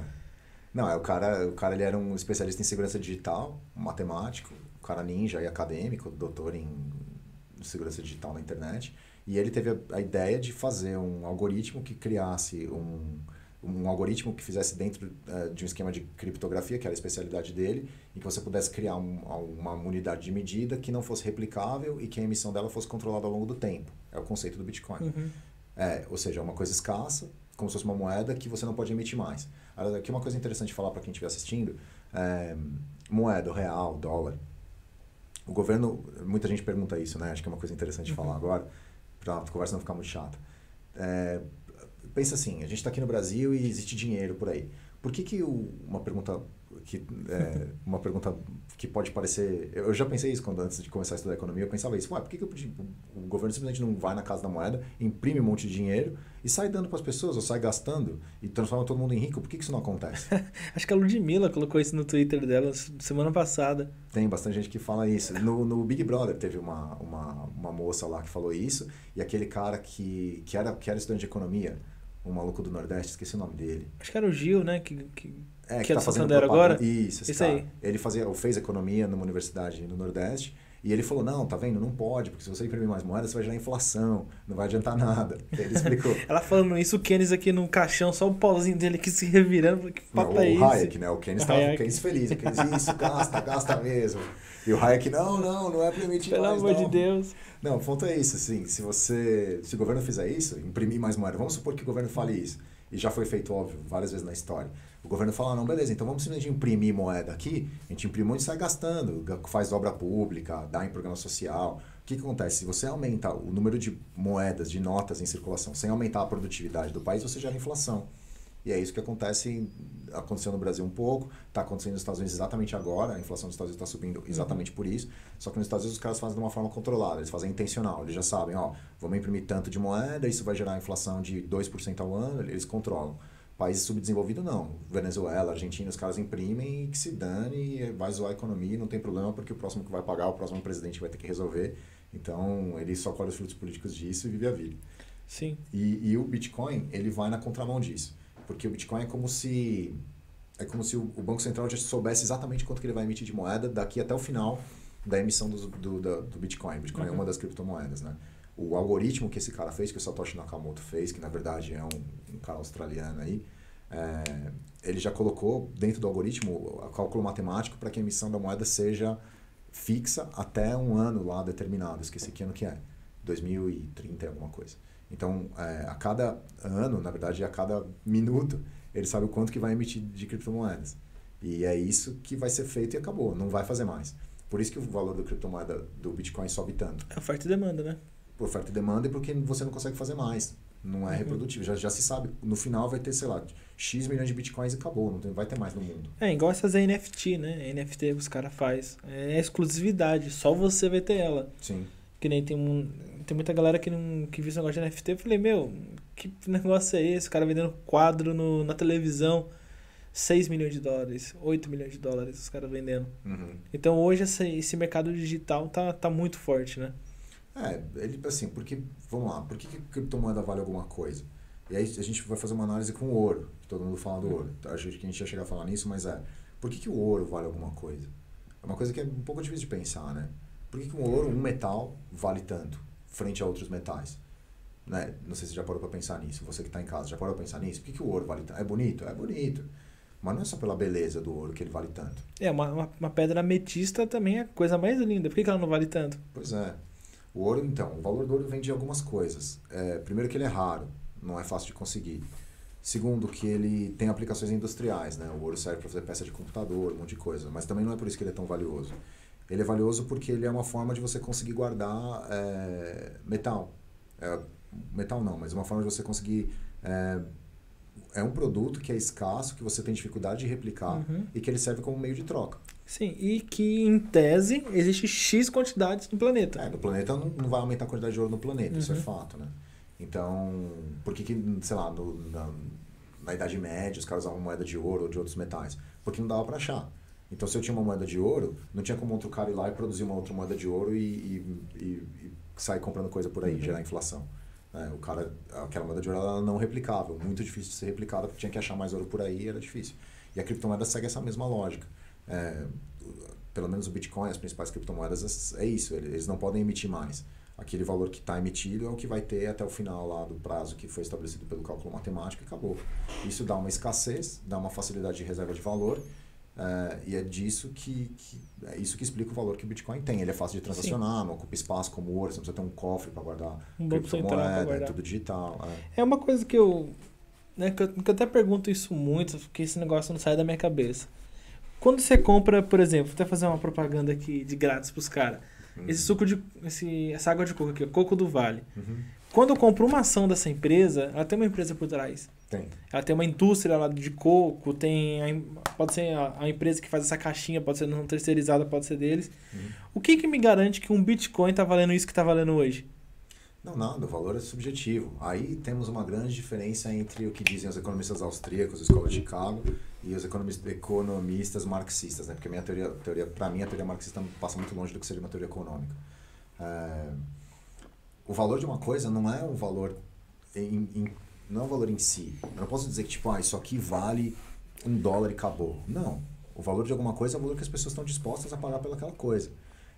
Não, o cara ele era um especialista em segurança digital, um matemático, um cara ninja e acadêmico, doutor em segurança digital na internet, e ele teve a ideia de fazer um algoritmo que criasse um algoritmo que fizesse dentro de um esquema de criptografia, que era a especialidade dele, e que você pudesse criar uma unidade de medida que não fosse replicável e que a emissão dela fosse controlada ao longo do tempo. É o conceito do Bitcoin. Ou seja, é uma coisa escassa, como se fosse uma moeda que você não pode emitir mais. Aqui uma coisa interessante de falar para quem estiver assistindo, moeda, real, dólar. O governo, muita gente pergunta isso, né? Acho que é uma coisa interessante de falar agora, para a conversa não ficar muito chata. Pensa assim, a gente está aqui no Brasil e existe dinheiro por aí. Por que uma pergunta que pode parecer... Eu já pensei isso antes de começar a estudar economia, eu pensava isso. Por que o governo simplesmente não vai na Casa da Moeda, imprime um monte de dinheiro e sai dando para as pessoas, ou sai gastando e transforma todo mundo em rico? Por que isso não acontece? Acho que a Ludmilla colocou isso no Twitter dela semana passada. Tem bastante gente que fala isso. No Big Brother teve uma moça lá que falou isso, e aquele cara que era estudante de economia, um maluco do Nordeste, esqueci o nome dele. Acho que era o Gil, né? Que tá é fazendo propaganda agora. Isso, esse aí. Ele fez economia numa universidade no Nordeste, e ele falou, não, tá vendo? Não pode, porque se você imprimir mais moedas, você vai gerar inflação, não vai adiantar nada. Ele explicou. Ela falando isso, o Keynes aqui no caixão, só o pauzinho dele aqui se revirando. Que papo é esse? O Hayek, né? O Keynes feliz. O Keynes, isso, gasta mesmo. E o Hayek, não é permitido. Pelo amor de Deus. Não, o ponto é isso, assim, se o governo fizer isso, imprimir mais moeda, vamos supor que o governo fale isso, e já foi feito, óbvio, várias vezes na história. O governo fala, não, beleza, então vamos simplesmente imprimir moeda aqui, a gente imprime e sai gastando, faz obra pública, dá em programa social. O que acontece? Se você aumenta o número de moedas, de notas em circulação, sem aumentar a produtividade do país, você gera inflação. E é isso que aconteceu no Brasil um pouco, está acontecendo nos Estados Unidos exatamente agora, a inflação dos Estados Unidos está subindo exatamente por isso, só que nos Estados Unidos os caras fazem de uma forma controlada, eles fazem intencional, eles já sabem, vamos imprimir tanto de moeda, isso vai gerar inflação de 2% ao ano, eles controlam. Países subdesenvolvidos não, Venezuela, Argentina, os caras imprimem e que se dane, vai zoar a economia, não tem problema porque o próximo que vai pagar, o próximo presidente vai ter que resolver, então ele só colhe os frutos políticos disso e vive a vida. Sim. E o Bitcoin, ele vai na contramão disso. Porque o Bitcoin é como se o Banco Central já soubesse exatamente quanto que ele vai emitir de moeda daqui até o final da emissão do Bitcoin. O Bitcoin é uma das criptomoedas, né? O algoritmo que esse cara fez, que o Satoshi Nakamoto fez, que na verdade é um cara australiano aí, ele já colocou dentro do algoritmo o cálculo matemático para que a emissão da moeda seja fixa até um ano lá determinado. Esqueci que ano que é. 2030 alguma coisa. Então, a cada ano, na verdade, a cada minuto, ele sabe o quanto que vai emitir de criptomoedas. E é isso que vai ser feito e acabou, não vai fazer mais. Por isso que o valor da criptomoeda do Bitcoin sobe tanto. É oferta e demanda, né? Por oferta e demanda e porque você não consegue fazer mais. Não é reprodutivo. Já se sabe. No final vai ter, sei lá, X milhões de Bitcoins e acabou. Não vai ter mais no mundo. É igual essas NFT, né? NFT que os caras fazem. É exclusividade. Só você vai ter ela. Sim. Que nem tem muita galera que viu esse negócio de NFT. Eu falei, meu, que negócio é esse? O cara vendendo quadro na televisão. 6 milhões de dólares, 8 milhões de dólares os caras vendendo. Uhum. Então hoje esse mercado digital tá muito forte, né? Ele assim, porque, vamos lá, por que criptomoeda vale alguma coisa? E aí a gente vai fazer uma análise com o ouro, que todo mundo fala do ouro. Acho que a gente ia chegar a falar nisso, mas por que o ouro vale alguma coisa? É uma coisa que é um pouco difícil de pensar, né? Por que o ouro, um metal, vale tanto frente a outros metais? Né? Não sei se você já parou para pensar nisso, você que está em casa, já parou para pensar nisso? Por que o ouro vale tanto? É bonito? É bonito. Mas não é só pela beleza do ouro que ele vale tanto. Uma pedra ametista também é a coisa mais linda. Por que ela não vale tanto? Pois é. O ouro, então, o valor do ouro vem de algumas coisas. Primeiro que ele é raro, não é fácil de conseguir. Segundo que ele tem aplicações industriais, né? O ouro serve para fazer peça de computador, um monte de coisa. Mas também não é por isso que ele é tão valioso. Ele é valioso porque ele é uma forma de você conseguir guardar metal. Metal não, mas uma forma de você conseguir... É um produto que é escasso, que você tem dificuldade de replicar e que ele serve como meio de troca. Sim, e que em tese existe X quantidades no planeta. No planeta não vai aumentar a quantidade de ouro no planeta, isso é fato, né? Então, por que sei lá, na Idade Média os caras usavam moeda de ouro ou de outros metais? Porque não dava para achar. Então, se eu tinha uma moeda de ouro, não tinha como outro cara ir lá e produzir uma outra moeda de ouro e sair comprando coisa por aí, gerar inflação. Aquela moeda de ouro ela não replicável, muito difícil de ser replicada, porque tinha que achar mais ouro por aí, era difícil. E a criptomoeda segue essa mesma lógica. Pelo menos o Bitcoin, as principais criptomoedas, é isso, eles não podem emitir mais. Aquele valor que está emitido é o que vai ter até o final lá do prazo que foi estabelecido pelo cálculo matemático e acabou. Isso dá uma escassez, dá uma facilidade de reserva de valor, e é disso é isso que explica o valor que o Bitcoin tem. Ele é fácil de transacionar, não ocupa espaço como o ouro, você não precisa ter um cofre para guardar criptomoeda, é tudo digital. É uma coisa que eu até pergunto isso muito, porque esse negócio não sai da minha cabeça. Quando você compra, por exemplo, vou até fazer uma propaganda aqui de grátis pros caras. Essa água de coco aqui, o Coco do Vale. Quando eu compro uma ação dessa empresa, ela tem uma empresa por trás. Tem. Ela tem uma indústria lá de coco, pode ser a empresa que faz essa caixinha, pode ser não terceirizada, pode ser deles. O que me garante que um Bitcoin tá valendo isso que tá valendo hoje? Não, nada, o valor é subjetivo. Aí temos uma grande diferença entre o que dizem os economistas austríacos, a Escola de Chicago, e os economistas marxistas, né? Porque para mim, a teoria marxista passa muito longe do que seria uma teoria econômica. O valor de uma coisa não é um valor não é um valor em si. Eu não posso dizer que isso aqui vale $1 e acabou. Não. O valor de alguma coisa é o valor que as pessoas estão dispostas a pagar pelaquela coisa.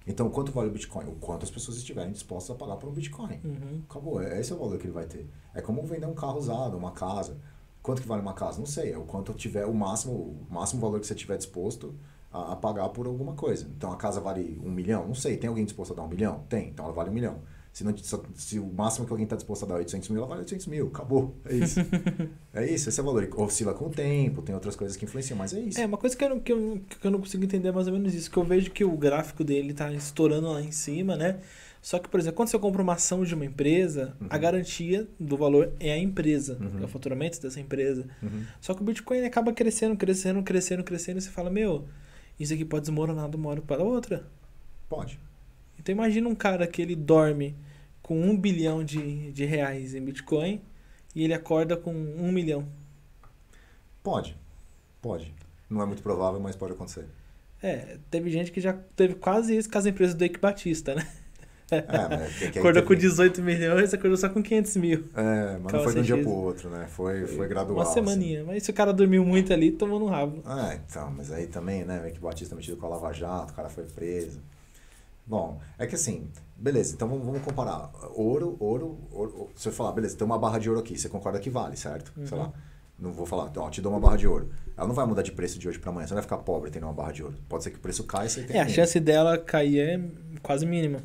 Então, quanto vale o Bitcoin? O quanto as pessoas estiverem dispostas a pagar por um Bitcoin. Acabou. Esse é o valor que ele vai ter. É como vender um carro usado, uma casa. Quanto que vale uma casa? Não sei. É o quanto tiver o máximo valor que você estiver disposto a pagar por alguma coisa. Então, a casa vale 1 milhão? Não sei. Tem alguém disposto a dar 1 milhão? Tem. Então, ela vale 1 milhão. Se o máximo que alguém está disposto a dar é 800 mil, ela vale 800 mil. Acabou. É isso. Esse é o valor. Oscila com o tempo, tem outras coisas que influenciam, mas é isso. Uma coisa que eu não consigo entender é mais ou menos isso. Que eu vejo que o gráfico dele está estourando lá em cima, né? Só que, por exemplo, quando você compra uma ação de uma empresa, a garantia do valor é a empresa. É o faturamento dessa empresa. Só que o Bitcoin acaba crescendo. E você fala, isso aqui pode desmoronar de uma hora para outra. Pode. Então imagina um cara que ele dorme com 1 bilhão de reais em Bitcoin e ele acorda com 1 milhão. Pode. Não é muito provável, mas pode acontecer. Teve gente que já teve quase isso com as empresas do Eike Batista, né? Mas acordou com 18 milhões, acordou só com 500 mil. Mas não foi de um dia pro outro, né? Foi gradual. Uma semaninha. Assim. Mas se o cara dormiu muito ali, tomou no rabo. Então, mas aí também, né? O Eike Batista metido com a Lava Jato, o cara foi preso. Bom, é que assim, beleza, então vamos comparar. Ouro, se eu falar, beleza, tem uma barra de ouro aqui, você concorda que vale, certo? Sei lá, não vou falar, te dou uma barra de ouro. Ela não vai mudar de preço de hoje para amanhã, você não vai ficar pobre tendo uma barra de ouro. Pode ser que o preço caia e você tenha a chance dela cair é quase mínima.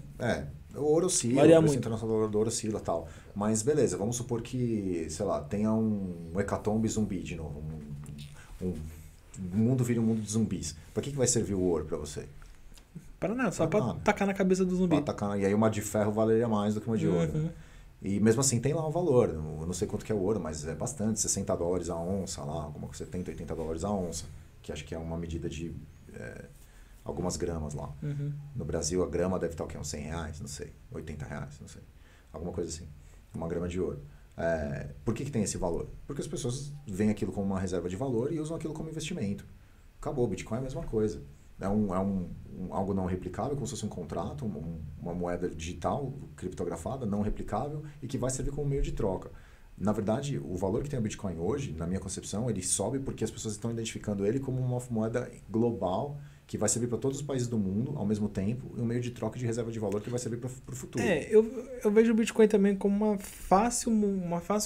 O ouro oscila, Varia o preço muito. internacional do ouro oscila e tal. Mas beleza, vamos supor que, sei lá, tenha um hecatombe zumbi de novo. O mundo vira um mundo de zumbis. Pra que vai servir o ouro pra você? Para nada, só Pra pra nada. tacar na cabeça do Pra zumbi. atacar, e aí uma de ferro valeria mais do que uma de ouro. Uhum. E mesmo assim tem lá um valor. Eu não sei quanto que é o ouro, mas é bastante. $60 a onça lá, alguma coisa, $70, $80 a onça. Que acho que é uma medida de algumas gramas lá. Uhum. No Brasil a grama deve estar o quê? Uns R$100, não sei. R$80, não sei. Alguma coisa assim. Uma grama de ouro. Por que tem esse valor? Porque as pessoas veem aquilo como uma reserva de valor e usam aquilo como investimento. Acabou, o Bitcoin é a mesma coisa. É algo não replicável, como se fosse um contrato, uma moeda digital, criptografada, não replicável e que vai servir como meio de troca. Na verdade, o valor que tem o Bitcoin hoje, na minha concepção, ele sobe porque as pessoas estão identificando ele como uma moeda global que vai servir para todos os países do mundo ao mesmo tempo e um meio de troca de reserva de valor que vai servir para o futuro. Eu vejo o Bitcoin também como uma fácil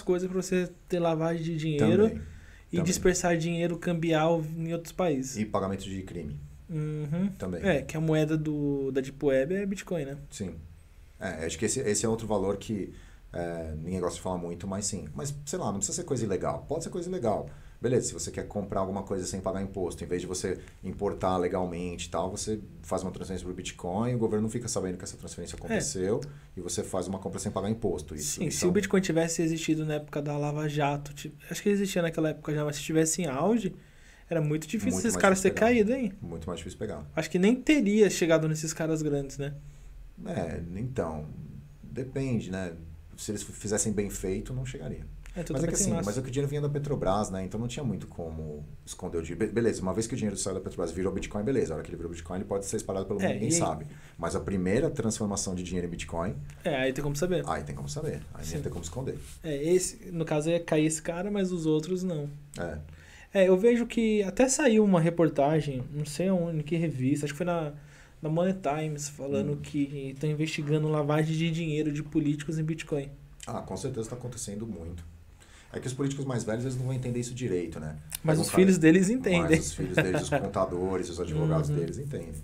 coisa para você ter lavagem de dinheiro Também. dispersar dinheiro cambial em outros países. E pagamento de crime. Uhum. Também. Que a moeda da Deep Web é Bitcoin, né? Sim. Acho que esse é outro valor que ninguém gosta de falar muito, mas sim. Mas, sei lá, não precisa ser coisa ilegal. Pode ser coisa ilegal. Beleza, se você quer comprar alguma coisa sem pagar imposto, em vez de você importar legalmente e tal, você faz uma transferência para o Bitcoin, o governo não fica sabendo que essa transferência aconteceu e você faz uma compra sem pagar imposto. Sim, se o Bitcoin tivesse existido na época da Lava Jato, acho que ele existia naquela época já, mas se estivesse em auge, era muito difícil Muito esses mais caras difícil ter pegar. caído, hein? Muito mais difícil pegar. Acho que nem teria chegado nesses caras grandes, né? Então, depende, né? Se eles fizessem bem feito, não chegaria. Mas Mas mas é que o dinheiro vinha da Petrobras, né? Então não tinha muito como esconder o dinheiro. Beleza, uma vez que o dinheiro saiu da Petrobras e virou Bitcoin, beleza. A hora que ele virou Bitcoin, ele pode ser espalhado pelo mundo, ninguém sabe. Mas a primeira transformação de dinheiro em Bitcoin... aí tem como saber. Aí tem como saber. Aí nem tem como esconder. No caso ia cair esse cara, mas os outros não. É. Eu vejo que até saiu uma reportagem, não sei onde, em que revista, acho que foi na Money Times, falando que estão investigando lavagem de dinheiro de políticos em Bitcoin. Com certeza está acontecendo muito. É que os políticos mais velhos, eles não vão entender isso direito, né? Mas os filhos deles entendem. Mas os filhos deles, os contadores, os advogados deles entendem.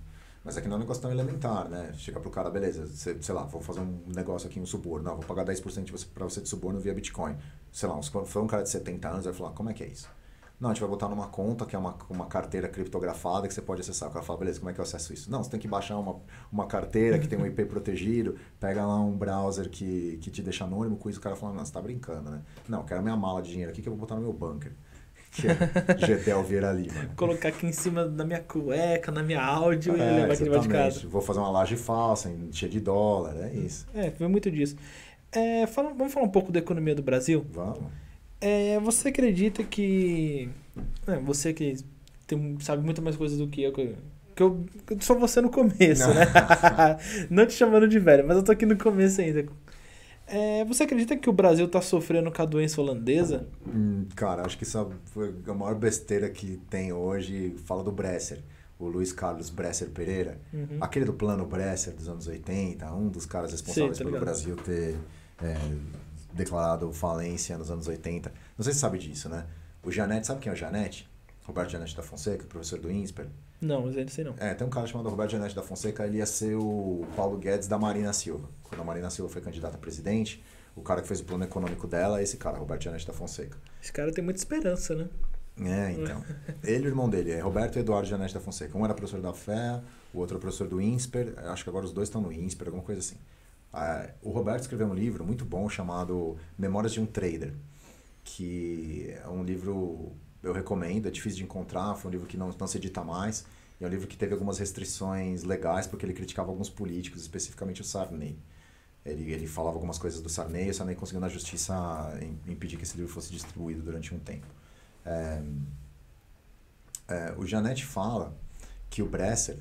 Mas aqui não é um negócio tão elementar, né? Chega pro cara, beleza, sei lá, vou fazer um negócio aqui, um suborno. Não, vou pagar 10% pra você de suborno via Bitcoin. Sei lá, se for um cara de 70 anos, vai falar, como é que é isso? Não, a gente vai botar numa conta que é uma carteira criptografada que você pode acessar. O cara fala, beleza, como é que eu acesso isso? Não, você tem que baixar uma carteira que tem um IP protegido, pega lá um browser que te deixa anônimo, com isso o cara fala, não, você tá brincando, né? Não, eu quero minha mala de dinheiro aqui que eu vou botar no meu bunker. Que é Gedel Vieira Lima. Colocar aqui em cima da minha cueca, na minha áudio e levar aquele de casa. Vou fazer uma laje falsa, cheia de dólar, é isso. Foi muito disso. Vamos falar um pouco da economia do Brasil? Vamos. Você acredita que... você que sabe muito mais coisas do que eu sou você no começo, né? Não te chamando de velho, mas eu tô aqui no começo ainda. Você acredita que o Brasil tá sofrendo com a doença holandesa? Cara, acho que isso foi a maior besteira que tem hoje. Fala do Bresser, o Luiz Carlos Bresser Pereira. Aquele do plano Bresser dos anos 80, um dos caras responsáveis pelo Brasil ter declarado falência nos anos 80. Não sei se você sabe disso, né? O Janete, sabe quem é o Janete? Roberto Janete da Fonseca, professor do INSPER. Não, mas ele sei não. Tem um cara chamado Roberto Janete da Fonseca, ele ia ser o Paulo Guedes da Marina Silva. Quando a Marina Silva foi candidata a presidente, o cara que fez o plano econômico dela é esse cara, Roberto Janete da Fonseca. Esse cara tem muita esperança, né? Então. Ele e o irmão dele, Roberto e Eduardo Janete da Fonseca. Um era professor da FEA, o outro é professor do INSPER. Acho que agora os dois estão no INSPER, alguma coisa assim. O Roberto escreveu um livro muito bom chamado Memórias de um Trader, que é um livro, eu recomendo, é difícil de encontrar, foi um livro que não se edita mais, e é um livro que teve algumas restrições legais porque ele criticava alguns políticos, especificamente o Sarney. Ele falava algumas coisas do Sarney, e o Sarney conseguiu na justiça impedir que esse livro fosse distribuído durante um tempo. O Janete fala que o Bresser,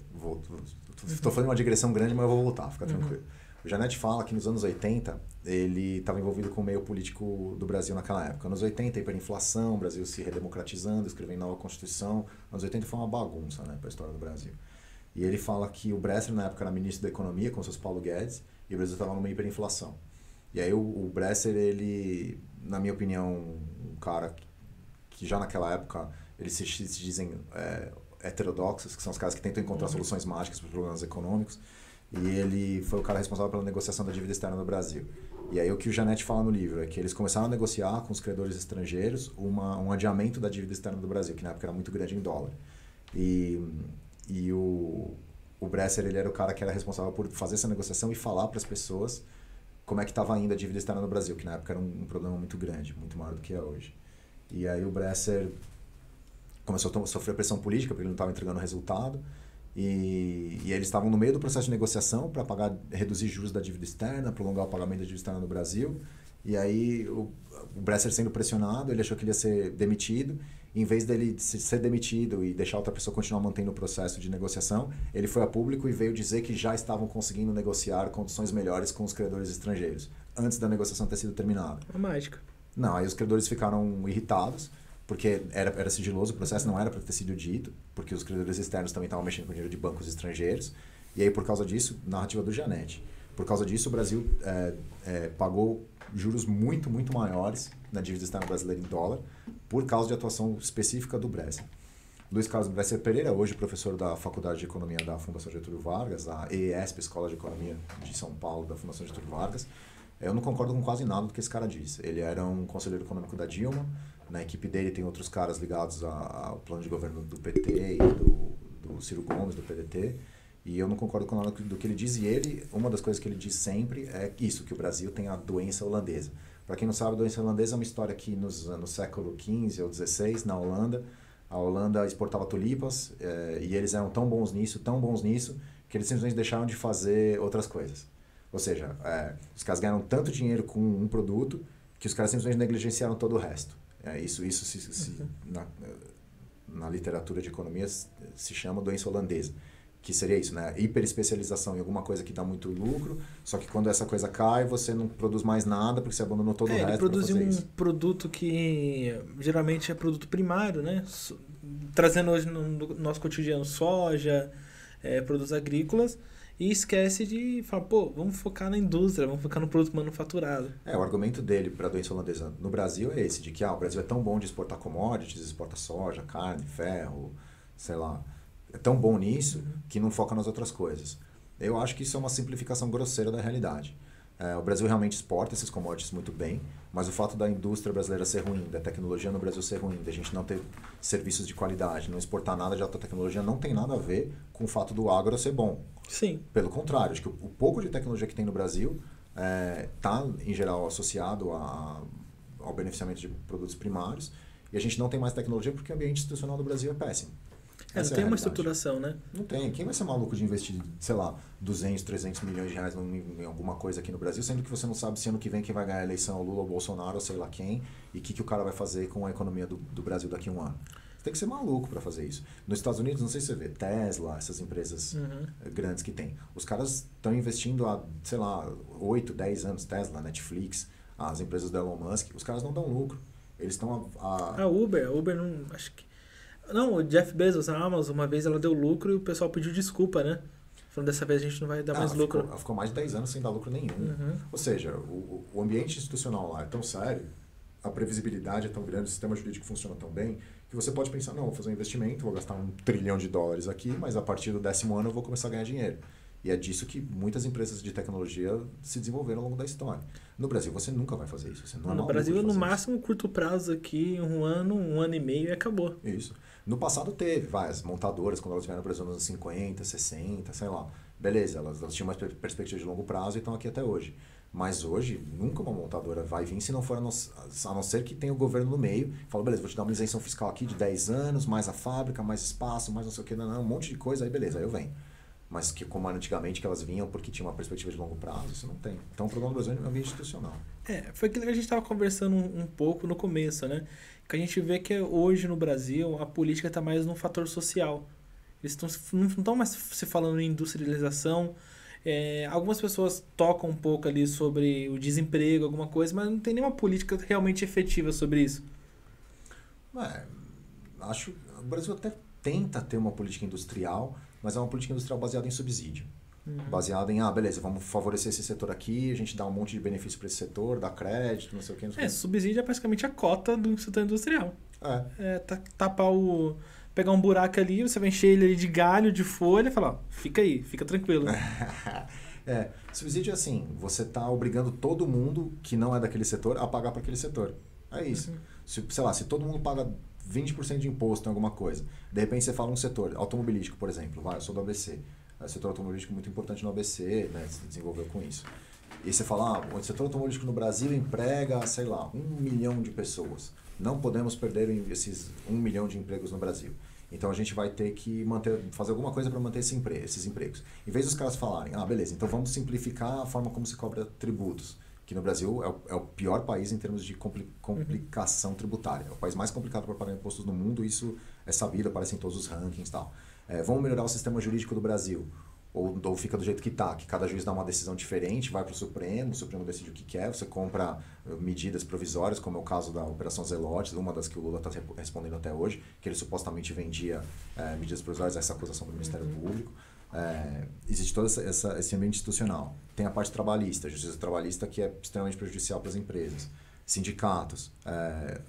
estou falando uma digressão grande, mas eu vou voltar, fica tranquilo. O Janete fala que nos anos 80 ele estava envolvido com o meio político do Brasil naquela época. Nos 80, hiperinflação, o Brasil se redemocratizando, escrevendo nova Constituição. Nos 80 foi uma bagunça, né, para a história do Brasil. E ele fala que o Bresser, na época, era ministro da Economia, com seus Paulo Guedes, e o Brasil estava numa hiperinflação. E aí o Bresser, ele, na minha opinião, um cara que já naquela época, eles se dizem heterodoxos, que são os caras que tentam encontrar soluções mágicas para os problemas econômicos. E ele foi o cara responsável pela negociação da dívida externa no Brasil. E aí o que o Janete fala no livro é que eles começaram a negociar com os credores estrangeiros um adiamento da dívida externa do Brasil, que na época era muito grande em dólar. E o Bresser, ele era o cara que era responsável por fazer essa negociação e falar para as pessoas como é que estava ainda a dívida externa no Brasil, que na época era um problema muito grande, muito maior do que é hoje. E aí o Bresser começou a sofrer pressão política porque ele não estava entregando resultado. E eles estavam no meio do processo de negociação para reduzir juros da dívida externa, prolongar o pagamento da dívida externa no Brasil. E aí o Bresser sendo pressionado, ele achou que ele ia ser demitido. Em vez dele ser demitido e deixar outra pessoa continuar mantendo o processo de negociação, ele foi a público e veio dizer que já estavam conseguindo negociar condições melhores com os credores estrangeiros, antes da negociação ter sido terminada. A mágica. Não, aí os credores ficaram irritados, porque era sigiloso, o processo não era para ter sido dito, porque os credores externos também estavam mexendo com dinheiro de bancos estrangeiros. E aí, por causa disso, narrativa do Janete. Por causa disso, o Brasil pagou juros muito, muito maiores na dívida externa brasileira em dólar, por causa de atuação específica do Bresser. Luiz Carlos Bresser Pereira, hoje professor da Faculdade de Economia da Fundação Getúlio Vargas, a EESP, Escola de Economia de São Paulo, da Fundação Getúlio Vargas. Eu não concordo com quase nada do que esse cara diz. Ele era um conselheiro econômico da Dilma. Na equipe dele tem outros caras ligados ao plano de governo do PT e do Ciro Gomes, do PDT. E eu não concordo com nada do que ele diz. E uma das coisas que ele diz sempre é isso, que o Brasil tem a doença holandesa. Para quem não sabe, a doença holandesa é uma história que no século XV ou XVI, na Holanda, a Holanda exportava tulipas e eles eram tão bons nisso, que eles simplesmente deixaram de fazer outras coisas. Ou seja, os caras ganharam tanto dinheiro com um produto que os caras simplesmente negligenciaram todo o resto. Isso na literatura de economia se chama doença holandesa, que seria isso, né? Hiperespecialização em alguma coisa que dá muito lucro, só que quando essa coisa cai, você não produz mais nada porque você abandonou todo o resto. Ele produziu um produto que geralmente é produto primário, né? Trazendo hoje no nosso cotidiano soja, produtos agrícolas, e esquece de falar, pô, vamos focar na indústria, vamos focar no produto manufaturado. O argumento dele para a doença holandesa no Brasil é esse, de que o Brasil é tão bom de exportar commodities, exporta soja, carne, ferro, sei lá, é tão bom nisso que não foca nas outras coisas. Eu acho que isso é uma simplificação grosseira da realidade. O Brasil realmente exporta esses commodities muito bem, mas o fato da indústria brasileira ser ruim, da tecnologia no Brasil ser ruim, da gente não ter serviços de qualidade, não exportar nada de alta tecnologia, não tem nada a ver com o fato do agro ser bom. Sim. Pelo contrário, acho que o pouco de tecnologia que tem no Brasil está, em geral, associado ao beneficiamento de produtos primários, e a gente não tem mais tecnologia porque o ambiente institucional do Brasil é péssimo. Não tem uma estruturação, né? Não tem. Quem vai ser maluco de investir, sei lá, 200, 300 milhões de reais em alguma coisa aqui no Brasil, sendo que você não sabe se ano que vem quem vai ganhar a eleição é o Lula ou o Bolsonaro, ou sei lá quem, e o que o cara vai fazer com a economia do Brasil daqui a um ano. Você tem que ser maluco para fazer isso. Nos Estados Unidos, não sei se você vê, Tesla, essas empresas grandes que tem. Os caras estão investindo há, sei lá, 8, 10 anos, Tesla, Netflix, as empresas do Elon Musk, os caras não dão lucro. Eles estão A Uber não, acho que... Não, o Jeff Bezos, a Amazon, uma vez ela deu lucro e o pessoal pediu desculpa, né? Falando, dessa vez a gente não vai dar mais lucro. Ela ficou mais de 10 anos sem dar lucro nenhum. Ou seja, o ambiente institucional lá é tão sério, a previsibilidade é tão grande, o sistema jurídico funciona tão bem, que você pode pensar, não, vou fazer um investimento, vou gastar $1 trilhão aqui, mas a partir do 10º ano eu vou começar a ganhar dinheiro. E é disso que muitas empresas de tecnologia se desenvolveram ao longo da história. No Brasil, você nunca vai fazer isso. Você não no Brasil, no máximo, curto prazo aqui, um ano e meio e acabou. Isso. No passado teve, as montadoras, quando elas vieram no Brasil nos anos 50, 60, sei lá. Beleza, elas tinham uma perspectiva de longo prazo e estão aqui até hoje. Mas hoje, nunca uma montadora vai vir se não for a não ser que tenha o governo no meio. Fala, beleza, vou te dar uma isenção fiscal aqui de 10 anos, mais a fábrica, mais espaço, mais não sei o que, um monte de coisa, aí beleza, aí eu venho. Mas que como antigamente que elas vinham porque tinha uma perspectiva de longo prazo, isso não tem. Então o problema do Brasil é o ambiente institucional. Foi aquilo que a gente estava conversando um pouco no começo, né? Que a gente vê que hoje no Brasil a política está mais num fator social. Eles não estão mais se falando em industrialização. Algumas pessoas tocam um pouco ali sobre o desemprego, alguma coisa, mas não tem nenhuma política realmente efetiva sobre isso. Acho que o Brasil até tenta ter uma política industrial, mas é uma política industrial baseada em subsídio. Baseada em, beleza, vamos favorecer esse setor aqui, a gente dá um monte de benefício para esse setor, dá crédito, não sei o que. Subsídio é praticamente a cota do setor industrial. Tapar pegar um buraco ali, você vai encher ele ali de galho, de folha e falar, ó, fica aí, fica tranquilo. Subsídio é assim, você está obrigando todo mundo que não é daquele setor a pagar para aquele setor. É isso. Sei lá, se todo mundo paga 20% de imposto em alguma coisa, de repente você fala um setor automobilístico, por exemplo, eu sou do ABC, o setor automobilístico é muito importante no ABC, né, se desenvolveu com isso. E você fala, o setor automobilístico no Brasil emprega, sei lá, 1 milhão de pessoas. Não podemos perder esses 1 milhão de empregos no Brasil. Então a gente vai ter que fazer alguma coisa para manter esses empregos. Em vez dos caras falarem, beleza, então vamos simplificar a forma como se cobra tributos. Que no Brasil é o pior país em termos de complicação tributária. É o país mais complicado para pagar impostos no mundo, isso é sabido, aparece em todos os rankings e tal. Vamos melhorar o sistema jurídico do Brasil. Ou fica do jeito que está, que cada juiz dá uma decisão diferente, vai para o Supremo decide o que quer, você compra medidas provisórias, como é o caso da Operação Zelotes, uma das que o Lula está respondendo até hoje, que ele supostamente vendia medidas provisórias, essa acusação do Ministério Público. Existe todo esse ambiente institucional. Tem a parte trabalhista, a justiça trabalhista, que é extremamente prejudicial para as empresas. Sindicatos,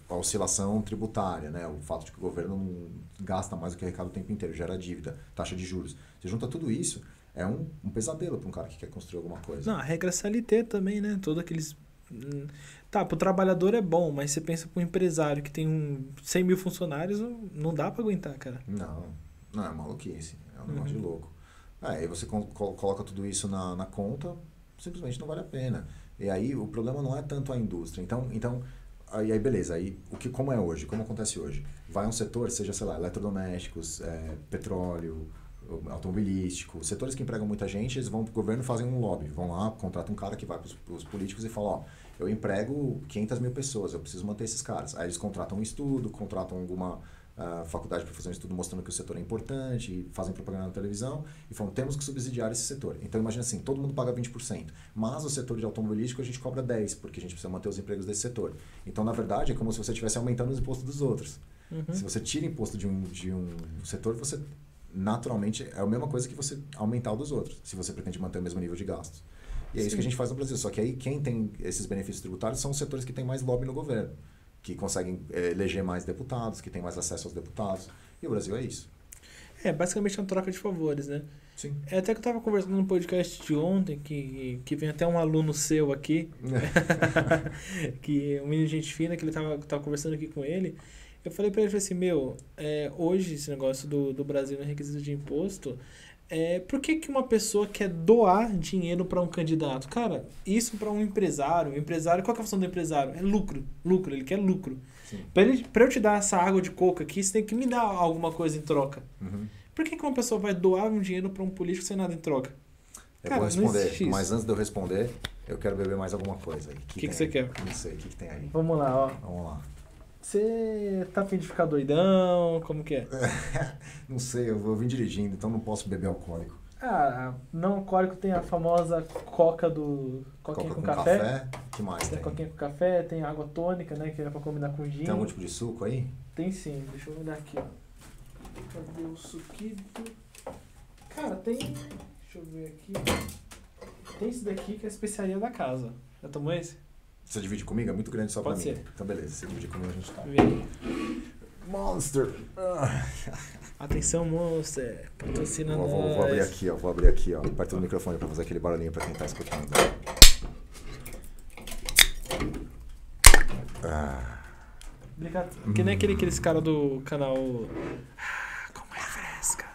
a oscilação tributária, né? O fato de que o governo não gasta mais do que arrecada o tempo inteiro, gera dívida, taxa de juros. Você junta tudo isso, é um pesadelo para um cara que quer construir alguma coisa. Não, a regra CLT também, né? Todos aqueles... Tá, pro trabalhador é bom, mas você pensa pro empresário que tem 100 mil funcionários, não dá para aguentar, cara. Não, é maluquice, é um negócio de louco. Aí você coloca tudo isso na conta, simplesmente não vale a pena. E aí o problema não é tanto a indústria. Então aí beleza, como é hoje, como acontece hoje? Vai um setor, seja, sei lá, eletrodomésticos, petróleo, automobilístico, setores que empregam muita gente, eles vão pro governo e fazem um lobby, vão lá, contratam um cara que vai pros políticos e fala, eu emprego 500 mil pessoas, eu preciso manter esses caras. Aí eles contratam um estudo, contratam alguma faculdade para fazer um estudo mostrando que o setor é importante, e fazem propaganda na televisão e falam, temos que subsidiar esse setor. Então imagina assim, todo mundo paga 20%, mas o setor de automobilístico a gente cobra 10%, porque a gente precisa manter os empregos desse setor. Então, na verdade, é como se você estivesse aumentando os impostos dos outros. Se você tira imposto de um setor, você naturalmente é a mesma coisa que você aumentar o dos outros, se você pretende manter o mesmo nível de gastos. E é isso que a gente faz no Brasil. Só que aí quem tem esses benefícios tributários são os setores que têm mais lobby no governo, que conseguem eleger mais deputados, que têm mais acesso aos deputados. E o Brasil é isso. Basicamente é uma troca de favores, né? Sim. Até que eu estava conversando no podcast de ontem, que vem até um aluno seu aqui, que um menino de gente fina, que ele tava conversando aqui com ele. Eu falei pra ele, assim, hoje esse negócio do Brasil no requisito de imposto, por que uma pessoa quer doar dinheiro para um candidato? Cara, isso para um empresário, qual que é a função do empresário? É lucro, ele quer lucro. Para eu te dar essa água de coco aqui, você tem que me dar alguma coisa em troca. Por que uma pessoa vai doar um dinheiro para um político sem nada em troca? Eu vou responder, mas antes de eu responder, eu quero beber mais alguma coisa aí. O que você quer? Não sei, o que tem aí? Vamos lá, ó. Vamos lá. Você tá a fim de ficar doidão? Como que é? Não sei, eu vim dirigindo, então não posso beber alcoólico. Não alcoólico tem a famosa coca coquinha com café. Que mais tem? Coquinha com café, tem água tônica, né? Que é pra combinar com gin. Tem algum tipo de suco aí? Tem sim, deixa eu olhar aqui, ó. Cadê o suquito? Cara, tem... Deixa eu ver aqui. Tem esse daqui que é a especiaria da casa. Já tomou esse? Você divide comigo? É muito grande só Pode pra ser. mim. Então beleza, você divide comigo, a gente tá. Vem. Monster! Atenção, Monster. Patrocina nós. Vou abrir aqui, ó. Perto do microfone pra fazer aquele barulhinho pra quem tá escutando. Que nem aqueles cara do canal... como é fresca.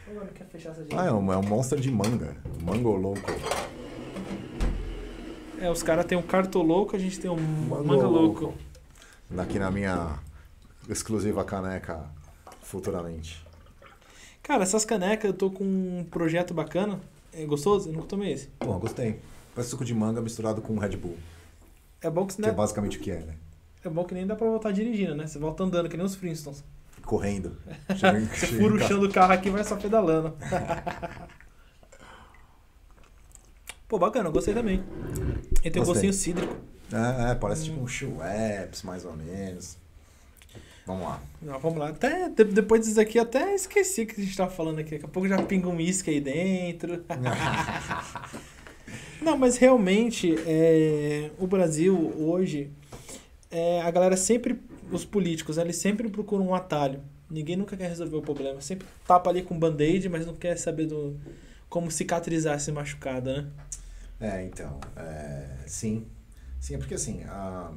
Agora quer fechar essa gente. É um monster de manga. Mango louco. Os caras tem um cartoloco, a gente tem um manga louco. Aqui na minha exclusiva caneca, futuramente. Cara, essas canecas, eu tô com um projeto bacana. É gostoso? Eu nunca tomei esse. Pô, gostei. Parece suco de manga misturado com Red Bull. É bom que é basicamente o que é, né? É bom que nem dá pra voltar dirigindo, né? Você volta andando, que nem os Flintstones. Correndo. Você fura o chão do carro aqui e vai só pedalando. Pô, bacana, eu gostei também. E tem um gostinho cítrico. Parece tipo um Schweppes, mais ou menos. Vamos lá. Não, vamos lá. Até, depois disso aqui, eu até esqueci o que a gente tava falando aqui. Daqui a pouco já pinga um uísque aí dentro. Não, mas realmente, o Brasil hoje, a galera sempre os políticos, eles sempre procuram um atalho. Ninguém nunca quer resolver o problema. Sempre tapa ali com band-aid, mas não quer saber como cicatrizar esse machucado, né? Então, sim. Sim, é porque assim,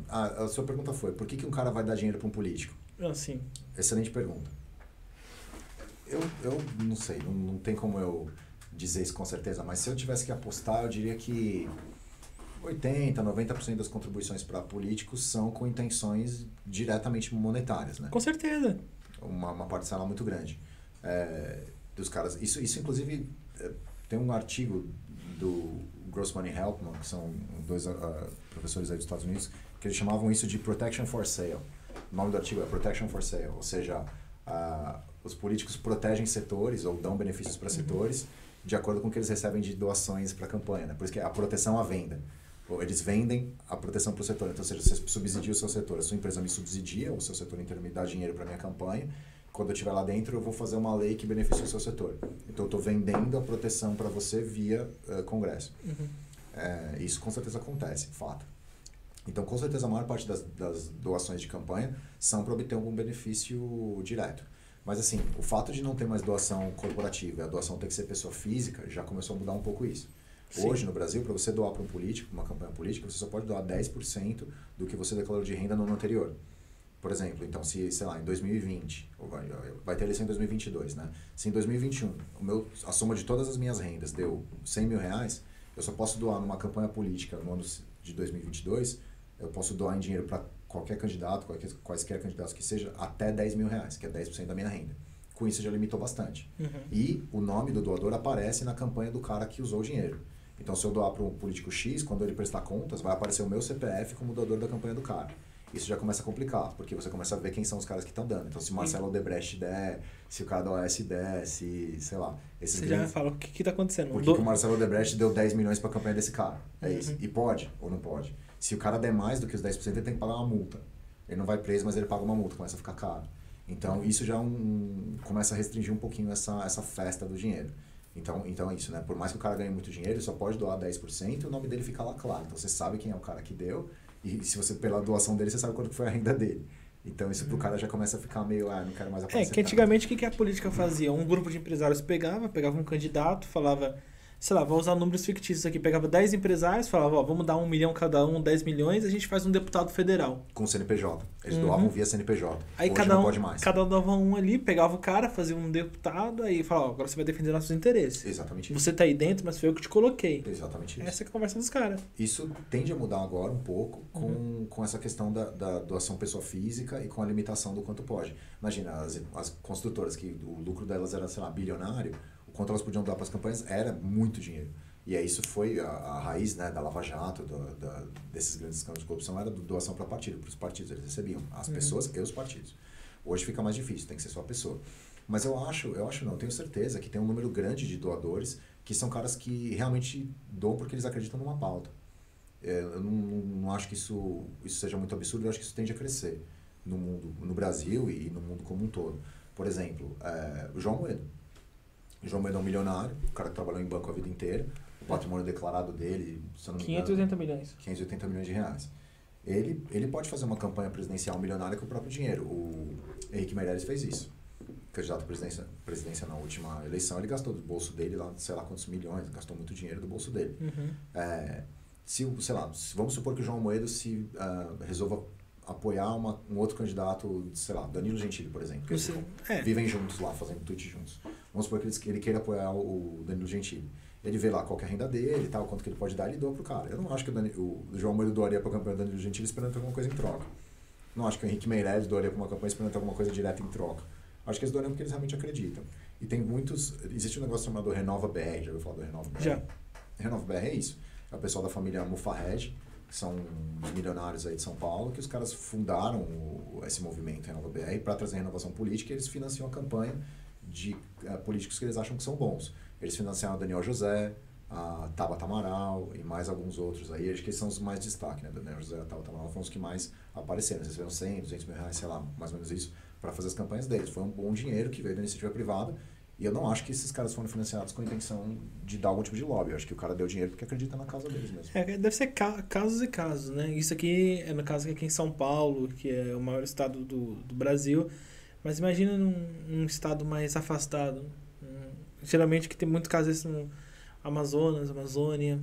a sua pergunta foi, por que um cara vai dar dinheiro para um político? Assim. Excelente pergunta. Eu não sei, não tem como eu dizer isso com certeza, mas se eu tivesse que apostar, eu diria que 80, 90% das contribuições para políticos são com intenções diretamente monetárias, né? Com certeza. Uma parcela muito grande dos caras. Isso inclusive, tem um artigo do Grossman e Helpman, que são dois professores aí dos Estados Unidos, que eles chamavam isso de Protection for Sale. O nome do artigo é Protection for Sale, ou seja, os políticos protegem setores ou dão benefícios para setores de acordo com o que eles recebem de doações para a campanha, né? Por isso que é a proteção à venda. Eles vendem a proteção para o setor. Então, ou seja, você subsidia o seu setor. A sua empresa me subsidia, o seu setor inteiro me dá dinheiro para a minha campanha. Quando eu estiver lá dentro, eu vou fazer uma lei que beneficie o seu setor. Então, eu estou vendendo a proteção para você via Congresso. Isso com certeza acontece, fato. Então, com certeza, a maior parte das doações de campanha são para obter algum benefício direto. Mas, assim, o fato de não ter mais doação corporativa e a doação ter que ser pessoa física já começou a mudar um pouco isso. Sim. Hoje, no Brasil, para você doar para um político, uma campanha política, você só pode doar 10% do que você declarou de renda no ano anterior. Por exemplo, então, se, sei lá, em 2020, vai ter eleição em 2022, né? Se em 2021 a soma de todas as minhas rendas deu R$100 mil, eu só posso doar numa campanha política no ano de 2022, eu posso doar em dinheiro para qualquer candidato, quaisquer candidatos que seja, até R$10 mil, que é 10% da minha renda. Com isso já limitou bastante. E o nome do doador aparece na campanha do cara que usou o dinheiro. Então, se eu doar para um político X, quando ele prestar contas, vai aparecer o meu CPF como doador da campanha do cara. Isso já começa a complicar, porque você começa a ver quem são os caras que estão dando. Então, se o Marcelo Odebrecht der, se o cara da OAS der, se, sei lá... Você já fala, o que está acontecendo? Por que o Marcelo Odebrecht deu 10 milhões para a campanha desse cara? É isso. E pode ou não pode? Se o cara der mais do que os 10%, ele tem que pagar uma multa. Ele não vai preso, mas ele paga uma multa, começa a ficar caro. Então, isso já começa a restringir um pouquinho essa festa do dinheiro. Então é isso, né? Por mais que o cara ganhe muito dinheiro, ele só pode doar 10% e o nome dele fica lá claro. Então você sabe quem é o cara que deu e se você, pela doação dele, você sabe quanto foi a renda dele. Então isso pro cara já começa a ficar meio, não quero mais aparecer. Que antigamente o que a política fazia? Um grupo de empresários pegava um candidato, falava, sei lá, vou usar números fictícios aqui, pegava 10 empresários, falava, vamos dar 1 milhão cada um, 10 milhões, a gente faz um deputado federal. Com CNPJ. Eles doavam via CNPJ. Aí Hoje não pode mais. Cada um dava um ali, pegava o cara, fazia um deputado, aí falava, agora você vai defender nossos interesses. Exatamente isso. Você tá aí dentro, mas foi eu que te coloquei. Exatamente isso. Essa é a conversa dos caras. Isso tende a mudar agora um pouco com essa questão da doação pessoa física e com a limitação do quanto pode. Imagina, as construtoras, que o lucro delas era, sei lá, bilionário, o quanto elas podiam doar para as campanhas era muito dinheiro. E aí isso foi a raiz, né, da Lava Jato, desses grandes escândalos de corrupção, era doação para partido, para os partidos. Eles recebiam as pessoas e os partidos. Hoje fica mais difícil, tem que ser só a pessoa. Mas eu tenho certeza que tem um número grande de doadores que são caras que realmente doam porque eles acreditam numa pauta. Eu não acho que isso seja muito absurdo, eu acho que isso tende a crescer no mundo, no Brasil e no mundo como um todo. Por exemplo, o João Moedo. O João Moedo é um milionário, o cara que trabalhou em banco a vida inteira. O patrimônio declarado dele, se eu não me engano... 580 milhões. 580 milhões de reais. Ele pode fazer uma campanha presidencial milionária com o próprio dinheiro. O Henrique Meirelles fez isso. Candidato à presidência na última eleição, ele gastou do bolso dele lá, sei lá quantos milhões, gastou muito dinheiro do bolso dele. Vamos supor que o João Moedo resolva apoiar um outro candidato, sei lá, Danilo Gentili, por exemplo. Vivem juntos lá, fazendo tweet juntos. Vamos supor que ele queira apoiar o Danilo Gentili. Ele vê lá qual que é a renda dele e tal, quanto que ele pode dar, ele doa pro cara. Eu não acho que o João Moedo doaria pra campanha do Danilo Gentili esperando ter alguma coisa em troca. Não acho que o Henrique Meirelles doaria pra uma campanha esperando ter alguma coisa direta em troca. Acho que eles doariam porque eles realmente acreditam. E tem muitos... Existe um negócio chamado Renova BR, já ouviu falar do Renova BR? Já. Renova BR é isso. É o pessoal da família Mufarrege, que são os milionários aí de São Paulo, que os caras fundaram esse movimento Renova BR para trazer renovação política e eles financiam a campanha de políticos que eles acham que são bons. Eles financiaram o Daniel José, a Tabata Amaral e mais alguns outros aí. Acho que eles são os mais destaque, né? Daniel José e a Tabata Amaral foram os que mais apareceram. Eles receberam 100, 200 mil reais, sei lá, mais ou menos isso, para fazer as campanhas deles. Foi um bom dinheiro que veio da iniciativa privada E eu não acho que esses caras foram financiados com a intenção de dar algum tipo de lobby. Eu acho que o cara deu dinheiro porque acredita na causa deles mesmo. Deve ser casos e casos, né? Isso aqui é no caso aqui em São Paulo, que é o maior estado do Brasil. Mas imagina num estado mais afastado. Geralmente que tem muito casos no Amazonas, Amazônia,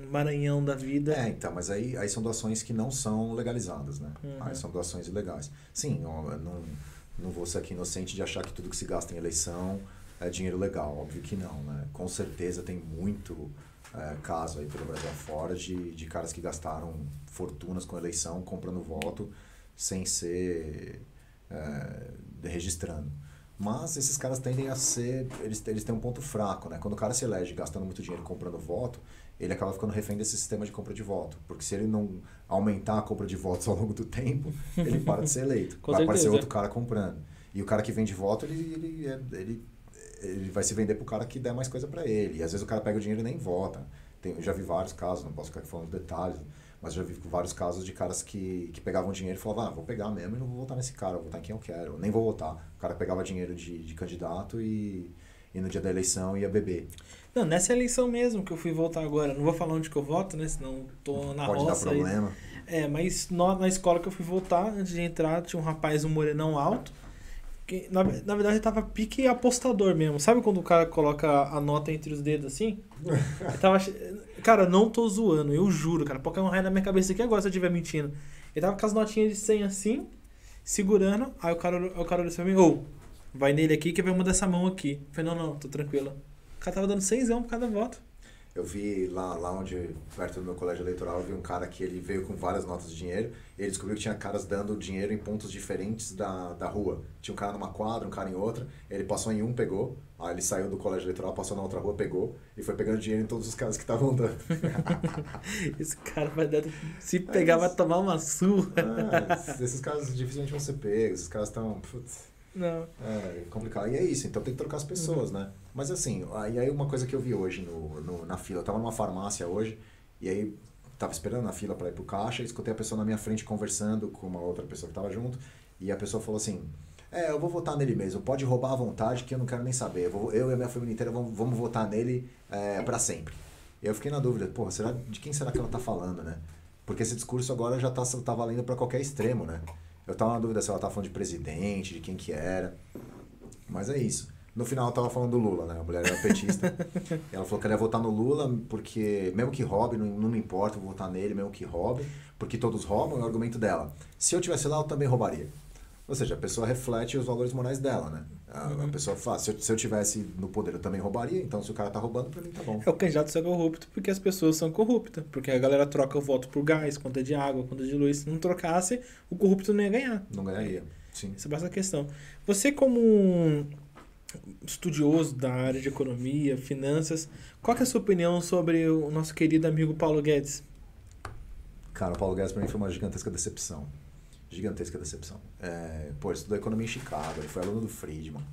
Maranhão da vida. Então, mas aí são doações que não são legalizadas, né? Aí são doações ilegais. Sim, eu não vou ser aqui inocente de achar que tudo que se gasta em eleição é dinheiro legal. Óbvio que não, né? Com certeza tem muito caso aí pelo Brasil afora de caras que gastaram fortunas com eleição, comprando voto, sem ser registrando. Mas esses caras tendem a ser... Eles têm um ponto fraco, né? Quando o cara se elege gastando muito dinheiro comprando voto, ele acaba ficando refém desse sistema de compra de voto. Porque se ele não aumentar a compra de votos ao longo do tempo, ele para de ser eleito. Vai aparecer outro cara comprando. E o cara que vende voto, ele vai se vender pro cara que der mais coisa para ele. E às vezes o cara pega o dinheiro e nem vota. Eu já vi vários casos, não posso ficar aqui falando detalhes, mas já vi vários casos de caras que pegavam dinheiro e falavam, vou pegar mesmo e não vou votar nesse cara, vou votar em quem eu quero, eu nem vou votar. O cara pegava dinheiro de candidato e no dia da eleição ia beber. Não, nessa eleição mesmo que eu fui votar agora, não vou falar onde que eu voto, né, senão tô na roça. Pode dar problema. Mas na escola que eu fui votar, antes de entrar, tinha um rapaz, um morenão alto, que na verdade ele tava pique apostador mesmo. Sabe quando o cara coloca a nota entre os dedos assim? Cara, não tô zoando, eu juro, cara. Pode cair um raio na minha cabeça aqui agora se eu estiver mentindo. Ele tava com as notinhas de 100 assim, segurando. Aí o cara olhou pra mim, vai nele aqui que vai mudar essa mão aqui. Eu falei, não, tô tranquilo. O cara tava dando 100 por cada voto. Eu vi lá onde, perto do meu colégio eleitoral, eu vi um cara que ele veio com várias notas de dinheiro e ele descobriu que tinha caras dando dinheiro em pontos diferentes da rua. Tinha um cara numa quadra, um cara em outra, ele passou em um, pegou, aí ele saiu do colégio eleitoral, passou na outra rua, pegou e foi pegando dinheiro em todos os caras que estavam dando. Esse cara se pegar vai tomar uma surra. Esses caras dificilmente vão ser pegos, esses caras estão... Não. É complicado. E é isso, então tem que trocar as pessoas, né? Mas assim, aí uma coisa que eu vi hoje na fila, eu tava numa farmácia hoje, e aí tava esperando na fila pra ir pro caixa, e escutei a pessoa na minha frente conversando com uma outra pessoa que tava junto, e a pessoa falou assim, eu vou votar nele mesmo, pode roubar à vontade que eu não quero nem saber, eu e a minha família inteira vamos votar nele pra sempre. E eu fiquei na dúvida, de quem será que ela tá falando, né? Porque esse discurso agora já tá valendo pra qualquer extremo, né? Eu tava na dúvida se ela tava falando de presidente, de quem que era. Mas é isso. No final ela tava falando do Lula, né? A mulher era petista. E ela falou que ela ia votar no Lula porque, mesmo que roube, não me importa, eu vou votar nele, mesmo que roube, porque todos roubam, é o argumento dela. Se eu tivesse lá, eu também roubaria. Ou seja, a pessoa reflete os valores morais dela, né? A pessoa fala, se eu tivesse no poder, eu também roubaria, então se o cara tá roubando, pra mim tá bom. É o candidato ser corrupto porque as pessoas são corruptas. Porque a galera troca o voto por gás, conta de água, conta de luz. Se não trocasse, o corrupto não ia ganhar. Não ganharia, sim. Essa é basta a questão. Você como um estudioso da área de economia, finanças, qual que é a sua opinião sobre o nosso querido amigo Paulo Guedes? Cara, o Paulo Guedes pra mim foi uma gigantesca decepção. Gigantesca decepção. Ele estudou economia em Chicago, ele foi aluno do Friedman.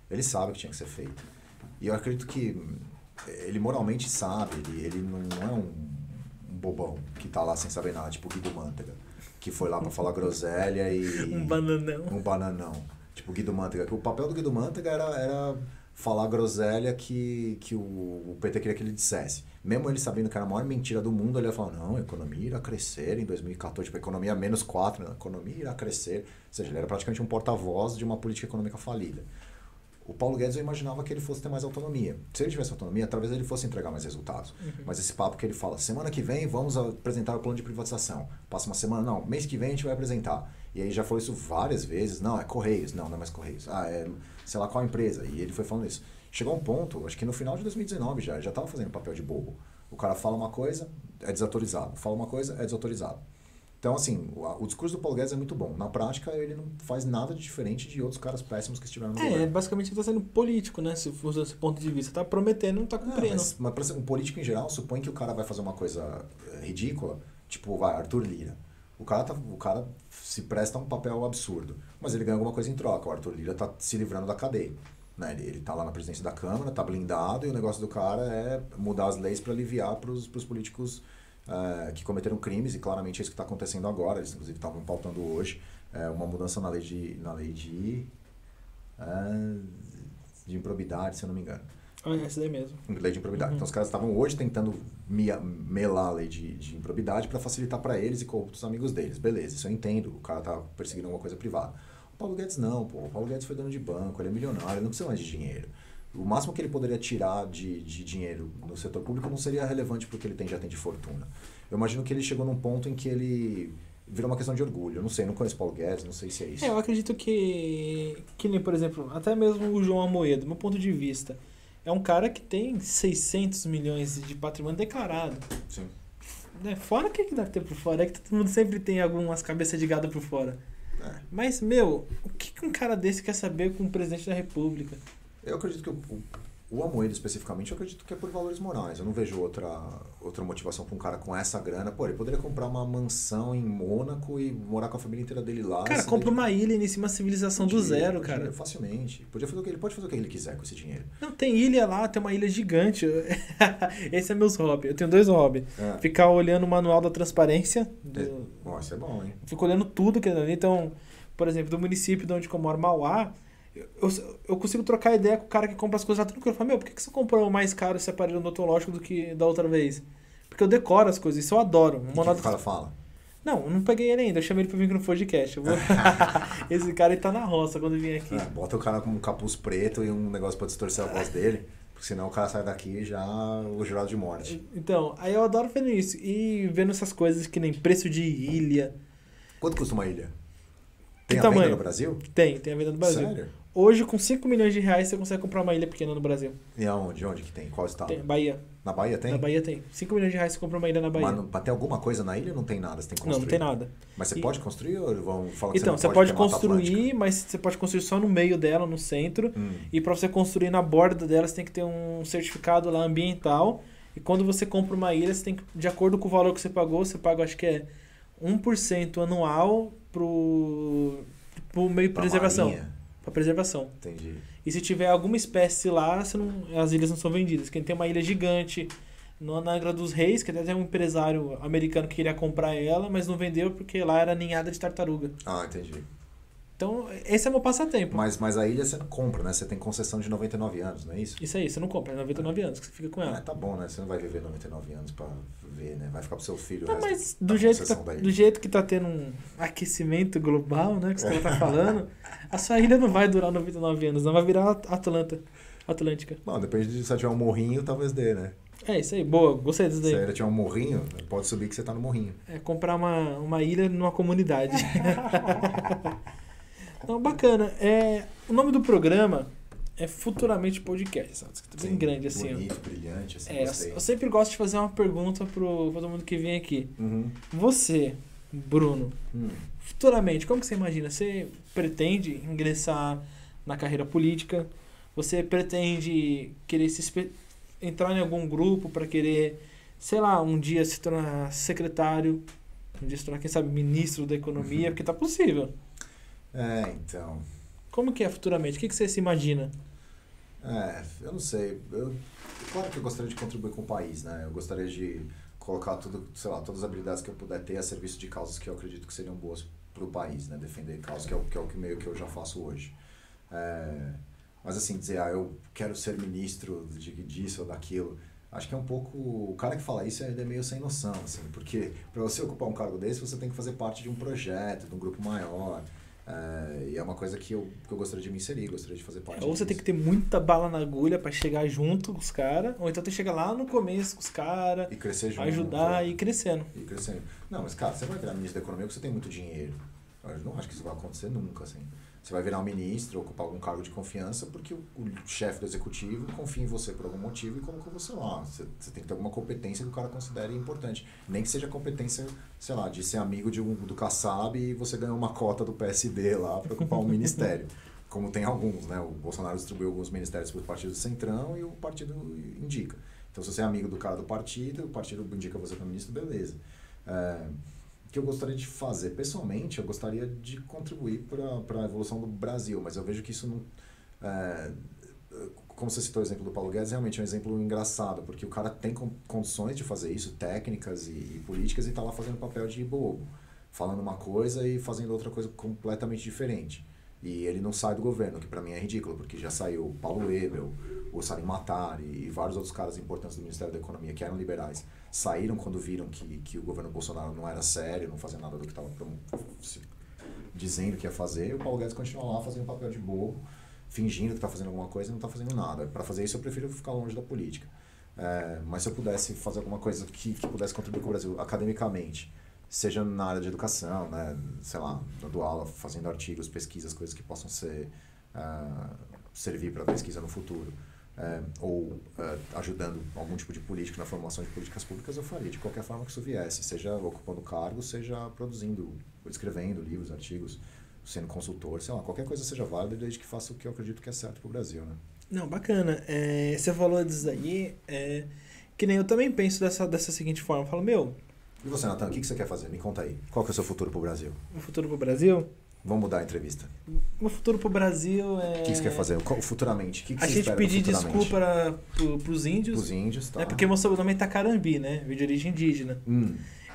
Ele sabe o que tinha que ser feito. E eu acredito que ele moralmente sabe, ele não é um bobão que tá lá sem saber nada, tipo o Guido Mantega, que foi lá pra falar groselha e... Um bananão. Um bananão. Tipo o Guido Mantega. O papel do Guido Mantega era falar groselha que o PT queria que ele dissesse. Mesmo ele sabendo que era a maior mentira do mundo, ele ia falar, não, a economia irá crescer em 2014, tipo, a economia -4, né? A economia irá crescer. Ou seja, ele era praticamente um porta-voz de uma política econômica falida. O Paulo Guedes, eu imaginava que ele fosse ter mais autonomia. Se ele tivesse autonomia, talvez ele fosse entregar mais resultados. Mas esse papo que ele fala, semana que vem vamos apresentar o plano de privatização. Passa uma semana, não, mês que vem a gente vai apresentar. E aí já falou isso várias vezes, não, é Correios, não é mais Correios. É sei lá qual empresa. E ele foi falando isso. Chegou um ponto, acho que no final de 2019 já estava fazendo papel de bobo. O cara fala uma coisa, é desautorizado. Fala uma coisa, é desautorizado. Então, assim, o discurso do Paulo Guedes é muito bom. Na prática, ele não faz nada de diferente de outros caras péssimos que estiveram no governo. Basicamente ele está sendo político, né? Se for desse ponto de vista. Está prometendo, não está cumprindo. Mas um político em geral, supõe que o cara vai fazer uma coisa ridícula, tipo, Arthur Lira. O cara se presta a um papel absurdo, mas ele ganha alguma coisa em troca. O Arthur Lira está se livrando da cadeia. Né? Ele está lá na presidência da Câmara, está blindado, e o negócio do cara é mudar as leis para aliviar para os políticos que cometeram crimes, e claramente é isso que está acontecendo agora. Eles, inclusive, estavam pautando hoje uma mudança na lei de de improbidade, se eu não me engano. Ah, essa daí mesmo. Lei de improbidade. Então os caras estavam hoje tentando melar a lei de improbidade para facilitar para eles e corruptos amigos deles. Beleza, isso eu entendo. O cara tá perseguindo alguma coisa privada. O Paulo Guedes não, pô. O Paulo Guedes foi dono de banco, ele é milionário, ele não precisa mais de dinheiro. O máximo que ele poderia tirar de dinheiro no setor público não seria relevante porque ele já tem de fortuna. Eu imagino que ele chegou num ponto em que ele virou uma questão de orgulho. Eu não sei, não conheço o Paulo Guedes, não sei se é isso. Eu acredito que nem, por exemplo, até mesmo o João Amoedo, do meu ponto de vista, é um cara que tem 600 milhões de patrimônio declarado. Sim. Né? Fora o que deve ter por fora, é que todo mundo sempre tem algumas cabeças de gado por fora. É. Mas, meu, o que um cara desse quer saber com o presidente da república? Eu acredito que o Amoedo, especificamente, eu acredito que é por valores morais. Eu não vejo outra motivação para um cara com essa grana. Pô, ele poderia comprar uma mansão em Mônaco e morar com a família inteira dele lá. Cara, compra uma ilha e inicia uma civilização do zero, cara. Facilmente. Ele pode fazer o que ele quiser com esse dinheiro. Não, tem ilha lá, tem uma ilha gigante. Esse é meus hobbies. Eu tenho 2 hobbies. Ficar olhando o manual da transparência. Isso é bom, hein? Fico olhando tudo que ali. Então, por exemplo, do município de onde eu moro, Mauá, eu consigo trocar ideia com o cara que compra as coisas lá tranquilo. Eu falo, meu, por que você comprou mais caro esse aparelho odontológico do que da outra vez? Porque eu decoro as coisas, isso eu adoro. O que o cara fala? Não, eu não peguei ele ainda, eu chamei ele pra vir aqui no podcast. Esse cara aí tá na roça quando vir aqui. Bota o cara com um capuz preto e um negócio pra distorcer a voz dele, porque senão o cara sai daqui já o jurado de morte. Então, aí eu adoro fazer isso. E vendo essas coisas que nem preço de ilha. Quanto custa uma ilha? Tem que a tamanho? venda no Brasil? Tem a venda no Brasil. Sério? Hoje, com 5 milhões de reais, você consegue comprar uma ilha pequena no Brasil. E aonde? Onde que tem? Qual estado? Tem, Bahia. Na Bahia tem? Na Bahia tem. 5 milhões de reais você compra uma ilha na Bahia. Mas pra ter alguma coisa na ilha não tem nada, você tem que construir? Não tem nada. Mas você pode construir ou vão falar que então, você você não pode pode construir, mas você pode construir só no meio dela, no centro. E para você construir na borda dela, você tem que ter um certificado lá ambiental. E quando você compra uma ilha, você tem que, de acordo com o valor que você pagou, você paga, acho que é 1% anual pro meio de preservação. Pra preservação. Entendi. E se tiver alguma espécie lá, as ilhas não são vendidas. Quem tem uma ilha gigante na Angra dos Reis, que até tem um empresário americano que queria comprar ela, mas não vendeu porque lá era ninhada de tartaruga. Ah, entendi. Então, esse é meu passatempo. Mas a ilha você não compra, né? Você tem concessão de 99 anos, não é isso? Isso aí, você não compra, é 99 anos que você fica com ela. Tá bom, né? Você não vai viver 99 anos pra ver, né? Vai ficar pro seu filho. Não, mas do jeito que tá tendo um aquecimento global, né? Que você tá falando, a sua ilha não vai durar 99 anos, não vai virar Atlântica. Bom, depende de se tiver um morrinho, talvez dê, né? É, isso aí, boa, gostei disso daí. Se a ilha tiver um morrinho, pode subir que você tá no morrinho. É, comprar uma ilha numa comunidade. Não, bacana. O nome do programa é Futuramente Podcast, sabe? Tá bem grande, assim. Bonito, brilhante, assim, gostei. Eu sempre gosto de fazer uma pergunta pra todo mundo que vem aqui. Uhum. Você, Bruno, futuramente, como que você imagina? Você pretende ingressar na carreira política? Você pretende querer entrar em algum grupo para querer, sei lá, um dia se tornar secretário, um dia se tornar, quem sabe, ministro da economia? Porque tá possível. Então... Como que é futuramente? O que você se imagina? Eu não sei. Claro que eu gostaria de contribuir com o país, né? Eu gostaria de colocar todas as habilidades que eu puder ter a serviço de causas que eu acredito que seriam boas para o país, né? Defender causas, que é o que meio que eu já faço hoje. Mas assim, dizer, eu quero ser ministro disso ou daquilo, acho que é um pouco... O cara que fala isso é meio sem noção, assim, porque para você ocupar um cargo desse, você tem que fazer parte de um projeto, de um grupo maior. E é uma coisa que eu gostaria de me inserir, gostaria de fazer parte disso. Ou você tem que ter muita bala na agulha para chegar junto com os caras, ou então tem que chegar lá no começo com os caras, e crescer junto, ajudar e ir crescendo. Não, mas cara, você vai virar ministro da economia porque você tem muito dinheiro. Eu não acho que isso vai acontecer nunca, assim. Você vai virar um ministro, ocupar algum cargo de confiança porque o chefe do executivo confia em você por algum motivo e colocou você lá. Você tem que ter alguma competência que o cara considere importante. Nem que seja competência, sei lá, de ser amigo do Kassab e você ganhou uma cota do PSD lá para ocupar um ministério. Como tem alguns, né? O Bolsonaro distribuiu alguns ministérios para o partido Centrão e o partido indica. Então, se você é amigo do cara do partido, o partido indica você para ministro, beleza. O que eu gostaria de fazer? Pessoalmente, eu gostaria de contribuir para a evolução do Brasil, mas eu vejo que isso não... como você citou o exemplo do Paulo Guedes, realmente é um exemplo engraçado, porque o cara tem condições de fazer isso, técnicas e políticas, e está lá fazendo papel de bobo, falando uma coisa e fazendo outra coisa completamente diferente. E ele não sai do governo, que para mim é ridículo, porque já saiu o Paulo Ebel, o Salim Matar e vários outros caras importantes do Ministério da Economia que eram liberais. Saíram quando viram que o governo Bolsonaro não era sério, não fazia nada do que estava dizendo que ia fazer. E o Paulo Guedes continua lá fazendo papel de bobo, fingindo que está fazendo alguma coisa e não está fazendo nada. Para fazer isso eu prefiro ficar longe da política. Mas se eu pudesse fazer alguma coisa que pudesse contribuir com o Brasil academicamente, seja na área de educação, né, sei lá, dando aula, fazendo artigos, pesquisas, coisas que possam servir para pesquisa no futuro, ou ajudando algum tipo de política na formação de políticas públicas, eu faria de qualquer forma que isso viesse, seja ocupando cargo, seja produzindo, escrevendo livros, artigos, sendo consultor, sei lá, qualquer coisa seja válida desde que faça o que eu acredito que é certo para o Brasil, né? Não, bacana. Você falou disso aí, que nem eu também penso dessa seguinte forma. Eu falo, meu... E você, Nathan, o que você quer fazer? Me conta aí. Qual que é o seu futuro pro Brasil? O futuro pro Brasil? Vamos mudar a entrevista. O futuro pro Brasil é... O que você quer fazer? Futuramente? O que a você gente espera pedir futuramente? desculpa pros índios. Pros índios, tá. Porque meu sobrenome é Itacarambi, né? Veio de origem indígena.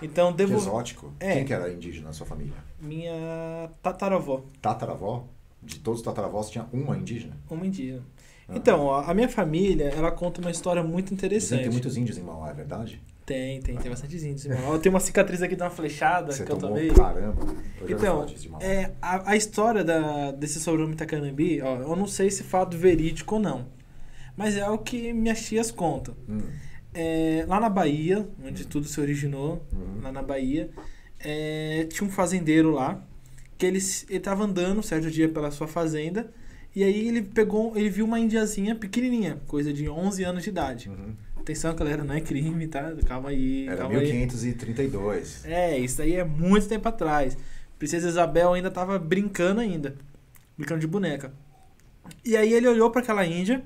Então, Que exótico. Quem que era indígena na sua família? Minha tataravó. Tataravó? De todos os tataravós, tinha uma indígena? Uma indígena. Então, a minha família, ela conta uma história muito interessante. Tem muitos índios em Mauá, é verdade? Tem bastante índios em Mauá. Eu tenho uma cicatriz aqui de uma flechada Você que eu tomou, tomei. caramba. Então, a história desse sobrenome Itacarambi, ó, eu não sei se fato verídico ou não. Mas é o que minhas tias contam. Lá na Bahia, onde tudo se originou, lá na Bahia, tinha um fazendeiro lá, que ele estava andando um certo dia pela sua fazenda, e aí ele viu uma indiazinha pequenininha, coisa de 11 anos de idade. Atenção, galera, não é crime, tá? Calma aí. Era calma 1532. Isso aí é muito tempo atrás. Princesa Isabel ainda tava brincando de boneca. E aí ele olhou para aquela índia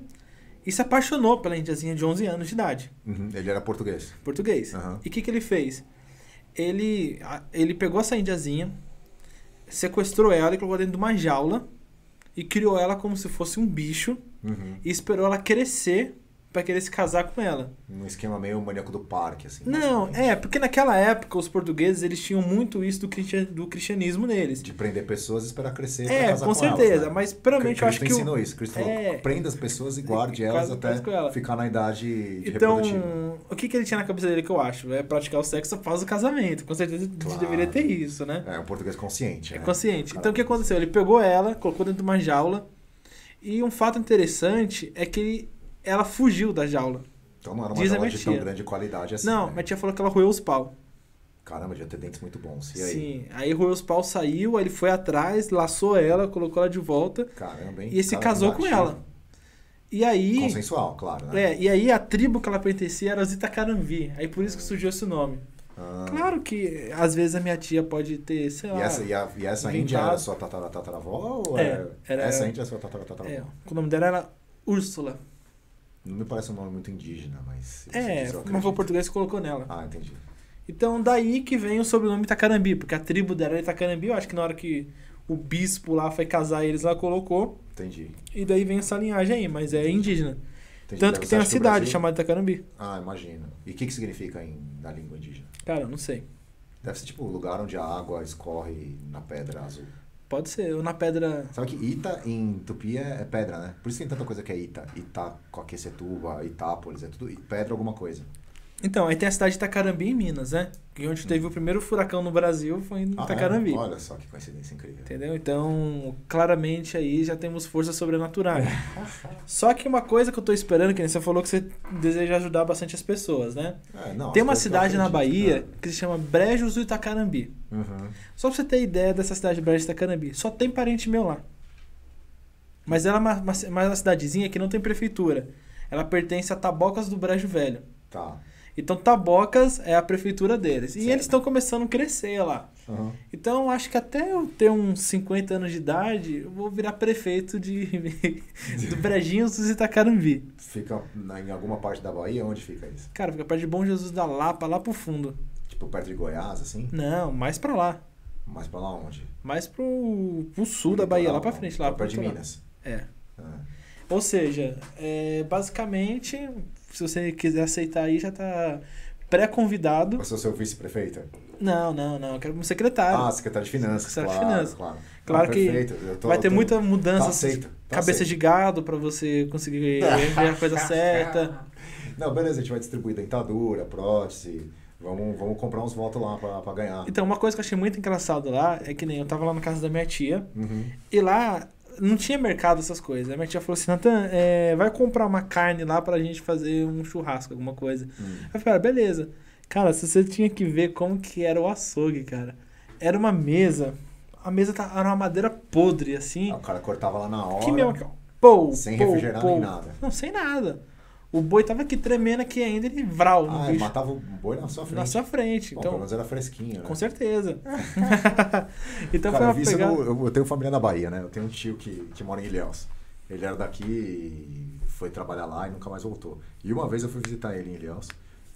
e se apaixonou pela indiazinha de 11 anos de idade. Ele era português. Português. E o que ele fez? Ele pegou essa indiazinha, sequestrou ela e colocou dentro de uma jaula e criou ela como se fosse um bicho e esperou ela crescer pra querer se casar com ela. Um esquema meio maníaco do parque, assim. Não, porque naquela época os portugueses, eles tinham muito isso do cristianismo neles. De prender pessoas e esperar crescer pra casar com certeza, elas, né? mas provavelmente eu acho que... Cristo ensinou isso. Cristo falou, prenda as pessoas e guarde elas até ficar na idade reprodutiva. Então, o que ele tinha na cabeça dele que eu acho? É praticar o sexo após o casamento. Com certeza deveria ter isso, né? É um português consciente, né? Consciente. Então o que aconteceu? Ele pegou ela, colocou dentro de uma jaula e um fato interessante é que ela fugiu da jaula. Então não era uma jaula de tão grande qualidade assim. Não, né? minha tia falou que ela roeu os pau. Caramba, devia ter dentes muito bons. E aí? Sim, aí roeu os pau, saiu, aí ele foi atrás, laçou ela, colocou ela de volta. Caramba, hein? E se casou com ela. E aí... Consensual, claro, né? E aí a tribo que ela pertencia era os Itacarambi. Aí por isso que surgiu esse nome. Claro que às vezes a minha tia pode ter, sei lá... E essa índia era sua tataravó? Ou essa índia era sua tataravó? O nome dela era Úrsula. Não me parece um nome muito indígena, mas... mas foi o português que colocou nela. Ah, entendi. Então, daí que vem o sobrenome Itacarambi, porque a tribo dela era Itacarambi, eu acho que na hora que o bispo lá foi casar eles, ela colocou. Entendi. E daí vem essa linhagem aí, mas é indígena. Entendi. Tanto que tem uma cidade chamada Itacarambi. Ah, imagino. E o que significa na língua indígena? Cara, eu não sei. Deve ser tipo o lugar onde a água escorre na pedra azul. Pode ser, ou na pedra... Sabe que Ita em Tupi é pedra, né? Por isso tem tanta coisa que é Ita. Itacoaquecetuba, Itápolis, é tudo pedra alguma coisa. Então, aí tem a cidade de Itacarambi, em Minas, né? Que onde teve o primeiro furacão no Brasil foi em Itacarambi. Olha só que coincidência incrível. Entendeu? Então, claramente aí já temos forças sobrenaturais. Só que uma coisa que eu tô esperando, que você falou que você deseja ajudar bastante as pessoas, né? Tem uma cidade na Bahia que se chama Brejos do Itacarambi. Só pra você ter ideia dessa cidade de Brejos do Itacarambi, só tem parente meu lá. Mas ela é uma cidadezinha que não tem prefeitura. Ela pertence a Tabocas do Brejo Velho. Tá. Então, Tabocas é a prefeitura deles. E eles estão começando a crescer lá. Então, acho que até eu ter uns 50 anos de idade, eu vou virar prefeito do Brejinhos dos Itacarambi. Fica em alguma parte da Bahia? Onde fica isso? Cara, fica perto de Bom Jesus da Lapa, lá pro fundo. Tipo, perto de Goiás, assim? Não, mais pra lá. Mais pra lá onde? Mais pro sul da Bahia, lá pra frente. Lá perto de Minas. Ou seja, basicamente... Se você quiser aceitar aí, já tá pré-convidado. Eu sou seu vice-prefeito? Não. Eu quero um secretário. Ah, secretário de Finanças, secretário de Finanças. Claro. Claro que perfeito. vai ter muita mudança. Tá aceito. Cabeça de gado pra você conseguir ver a coisa certa. Não, beleza, a gente vai distribuir dentadura, prótese. Vamos comprar uns votos lá pra ganhar. Então, uma coisa que eu achei muito engraçado lá é que nem eu tava lá na casa da minha tia Uhum. e lá não tinha mercado essas coisas. A minha tia falou assim, Natan, vai comprar uma carne lá pra gente fazer um churrasco, alguma coisa. Eu falei, beleza. Cara, se você tinha que ver como que era o açougue, cara. Era uma mesa, a mesa era uma madeira podre, assim. O cara cortava lá na hora. Que mesmo, pô, sem refrigerar nem nada. Não, sem nada. O boi tava aqui tremendo aqui ainda, ele vral no bicho. Matava o boi na sua frente. Na sua frente. Bom, Então, pelo menos era fresquinho, né? com certeza. Então cara, foi uma pegada... eu tenho família na Bahia, né? Eu tenho um tio que mora em Ilhéus. Ele era daqui e foi trabalhar lá e nunca mais voltou. E uma vez eu fui visitar ele em Ilhéus.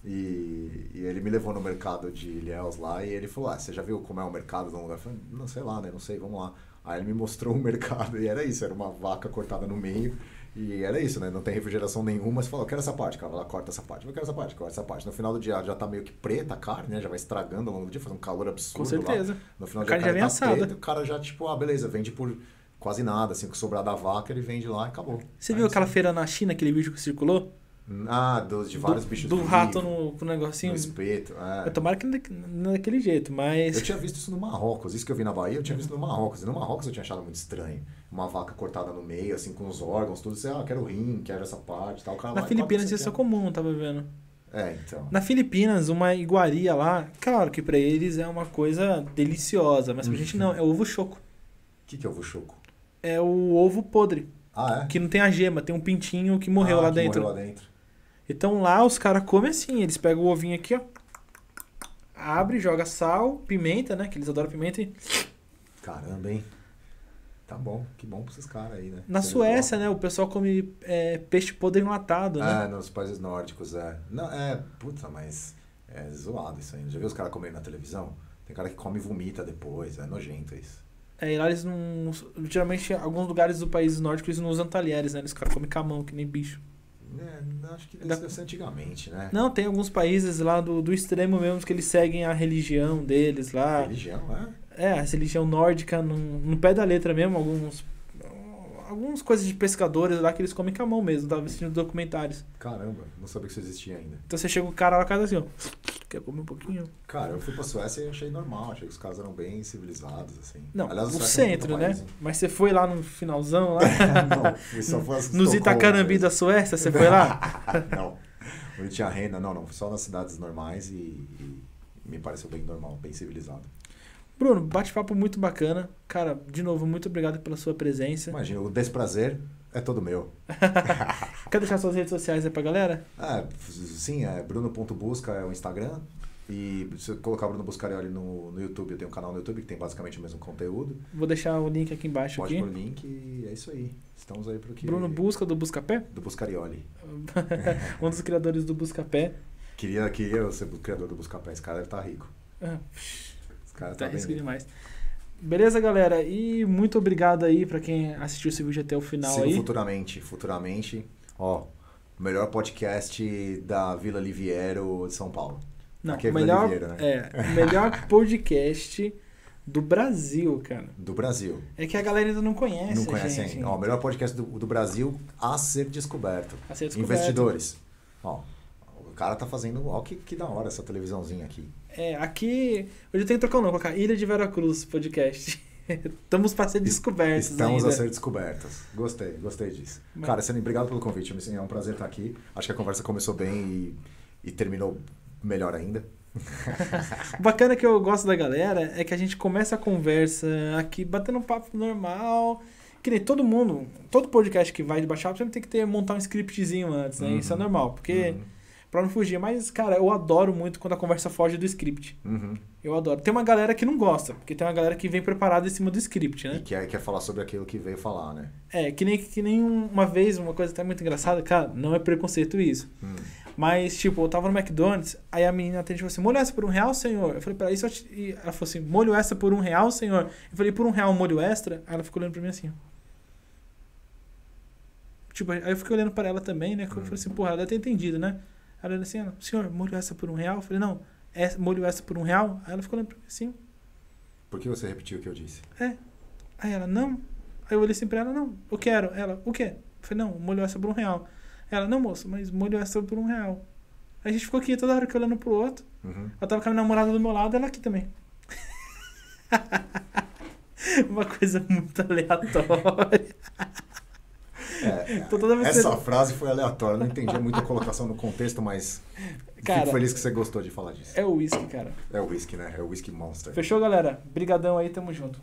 E ele me levou no mercado de Ilhéus lá e ele falou, você já viu como é o mercado de um lugar? Eu falei, não sei lá, né? Não sei, vamos lá. Aí ele me mostrou o mercado e era isso, era uma vaca cortada no meio. E era isso, né? Não tem refrigeração nenhuma. Você falou, eu quero essa parte, cara. Ela corta essa parte. Eu quero essa parte, corta essa parte. No final do dia já tá meio que preta a carne, né? Já vai estragando ao longo do dia, faz um calor absurdo. Com certeza. Lá. No final a do dia carne já vem assada. Preta, o cara já, tipo, beleza, vende por quase nada, assim, o que sobrar da vaca, ele vende lá e acabou. Você viu aquela feira na China, aquele vídeo que circulou? De vários bichos do rato no negocinho. No espeto, Eu tomara que não é daquele jeito, mas... Eu tinha visto isso no Marrocos, isso que eu vi na Bahia, eu tinha visto no Marrocos. E no Marrocos eu tinha achado muito estranho. Uma vaca cortada no meio, assim, com os órgãos, tudo. Você, quero rim, quero essa parte, tal. Na Filipinas isso é comum, eu tava vendo. Então. Na Filipinas, uma iguaria lá, claro que pra eles é uma coisa deliciosa, mas pra gente não, é ovo choco. O que é ovo choco? É o ovo podre. É? Que não tem a gema, tem um pintinho que morreu lá dentro. Morreu lá dentro. Então lá os caras comem assim, eles pegam o ovinho aqui, ó. Abre, joga sal, pimenta, né? Que eles adoram pimenta e... Caramba, hein? Tá bom, que bom pra esses caras aí, né? Na Suécia, né? O pessoal come peixe podre enlatado, né? Nos países nórdicos, Não, puta, mas é zoado isso aí. Já viu os caras comendo na televisão? Tem cara que come e vomita depois, é nojento isso. E lá eles não... Geralmente, alguns lugares do país nórdico, eles não usam talheres, né? Eles caras comem com a mão, que nem bicho. Acho que deve ser antigamente, né? Não, tem alguns países lá do extremo mesmo que eles seguem a religião deles lá. Religião, a religião nórdica, no pé da letra mesmo, algumas coisas de pescadores lá que eles comem com a mão mesmo, tava assistindo documentários. Caramba, não sabia que isso existia ainda. Então você chega o cara lá na casa assim, ó, quer comer um pouquinho? Cara, eu fui pra Suécia e achei normal, achei que os caras eram bem civilizados, assim. Não, aliás, o centro, né? Mas você foi lá no finalzão lá? Não, fui só nos Itacarambi da Suécia, você foi lá? Não, onde tinha renda, não, fui só nas cidades normais e me pareceu bem normal, bem civilizado. Bruno, bate-papo muito bacana. Cara, de novo, muito obrigado pela sua presença. Imagina, o desprazer é todo meu. Quer deixar suas redes sociais aí pra galera? Sim, Bruno.busca é o Instagram. E se eu colocar Bruno Buscarioli no YouTube, eu tenho um canal no YouTube que tem basicamente o mesmo conteúdo. Vou deixar o link aqui embaixo. Pode pôr o link e é isso aí. Estamos aí pro que... Bruno Busca, do Buscapé? Do Buscarioli. Um dos criadores do Buscapé. Queria eu ser o criador do Buscapé. Esse cara deve estar rico. Esse cara tá risco demais. Beleza, galera? E muito obrigado aí pra quem assistiu esse vídeo até o final. Sigo aí. Futuramente. O melhor podcast da Vila Liviero de São Paulo. Não, aqui é melhor, Vila Liviero, né? O melhor podcast do Brasil, cara. Do Brasil. É que a galera ainda não conhece. Não conhece ainda. O melhor podcast do Brasil a ser descoberto. A ser descoberto. Investidores. O cara tá fazendo... Ó, que da hora essa televisãozinha aqui. Aqui... Hoje eu tenho que trocar o nome, colocar Ilha de Veracruz Podcast. Estamos para ser descobertos. Estamos ainda. A ser descobertos. Gostei disso. Cara, Sênia, obrigado pelo convite. É um prazer estar aqui. Acho que a conversa começou bem e terminou melhor ainda. O bacana que eu gosto da galera é que a gente começa a conversa aqui batendo um papo normal. Que nem todo podcast que vai de baixar, sempre tem que montar um scriptzinho antes, né? Isso é normal, porque... Pra não fugir. Mas, cara, eu adoro muito quando a conversa foge do script. Eu adoro. Tem uma galera que não gosta, porque tem uma galera que vem preparada em cima do script, né? E quer falar sobre aquilo que veio falar, né? Que nem uma vez, uma coisa até muito engraçada, cara, não é preconceito isso. Mas, tipo, eu tava no McDonald's, aí a menina atende e falou assim, molho essa por R$1, senhor? Eu falei pra ela, e ela falou assim, molho extra por R$1, senhor? Eu falei, por R$1 molho extra? Aí ela ficou olhando pra mim assim, ó. Tipo, aí eu fiquei olhando pra ela também, né? Eu falei assim, porra, ela deve ter entendido, né? Ela olhou assim, senhor, molho essa por R$1? Eu falei, não, molho essa por R$1? Aí ela ficou olhando pra mim assim. Por que você repetiu o que eu disse? Aí ela, não. Aí eu olhei assim pra ela, não, eu quero. Ela, o quê? Eu falei, não, molho extra por R$1. Ela, não, moço, mas molho extra por R$1. Aí a gente ficou aqui toda hora que olhando pro outro. Ela tava com a minha namorada do meu lado, ela aqui também. Uma coisa muito aleatória. Então, toda vez Essa frase foi aleatória, não entendi muito a colocação no contexto, mas Cara, fico feliz que você gostou de falar disso. É o whisky, cara. É o whisky, né? É o whisky monster. Fechou, galera? Brigadão aí, tamo junto.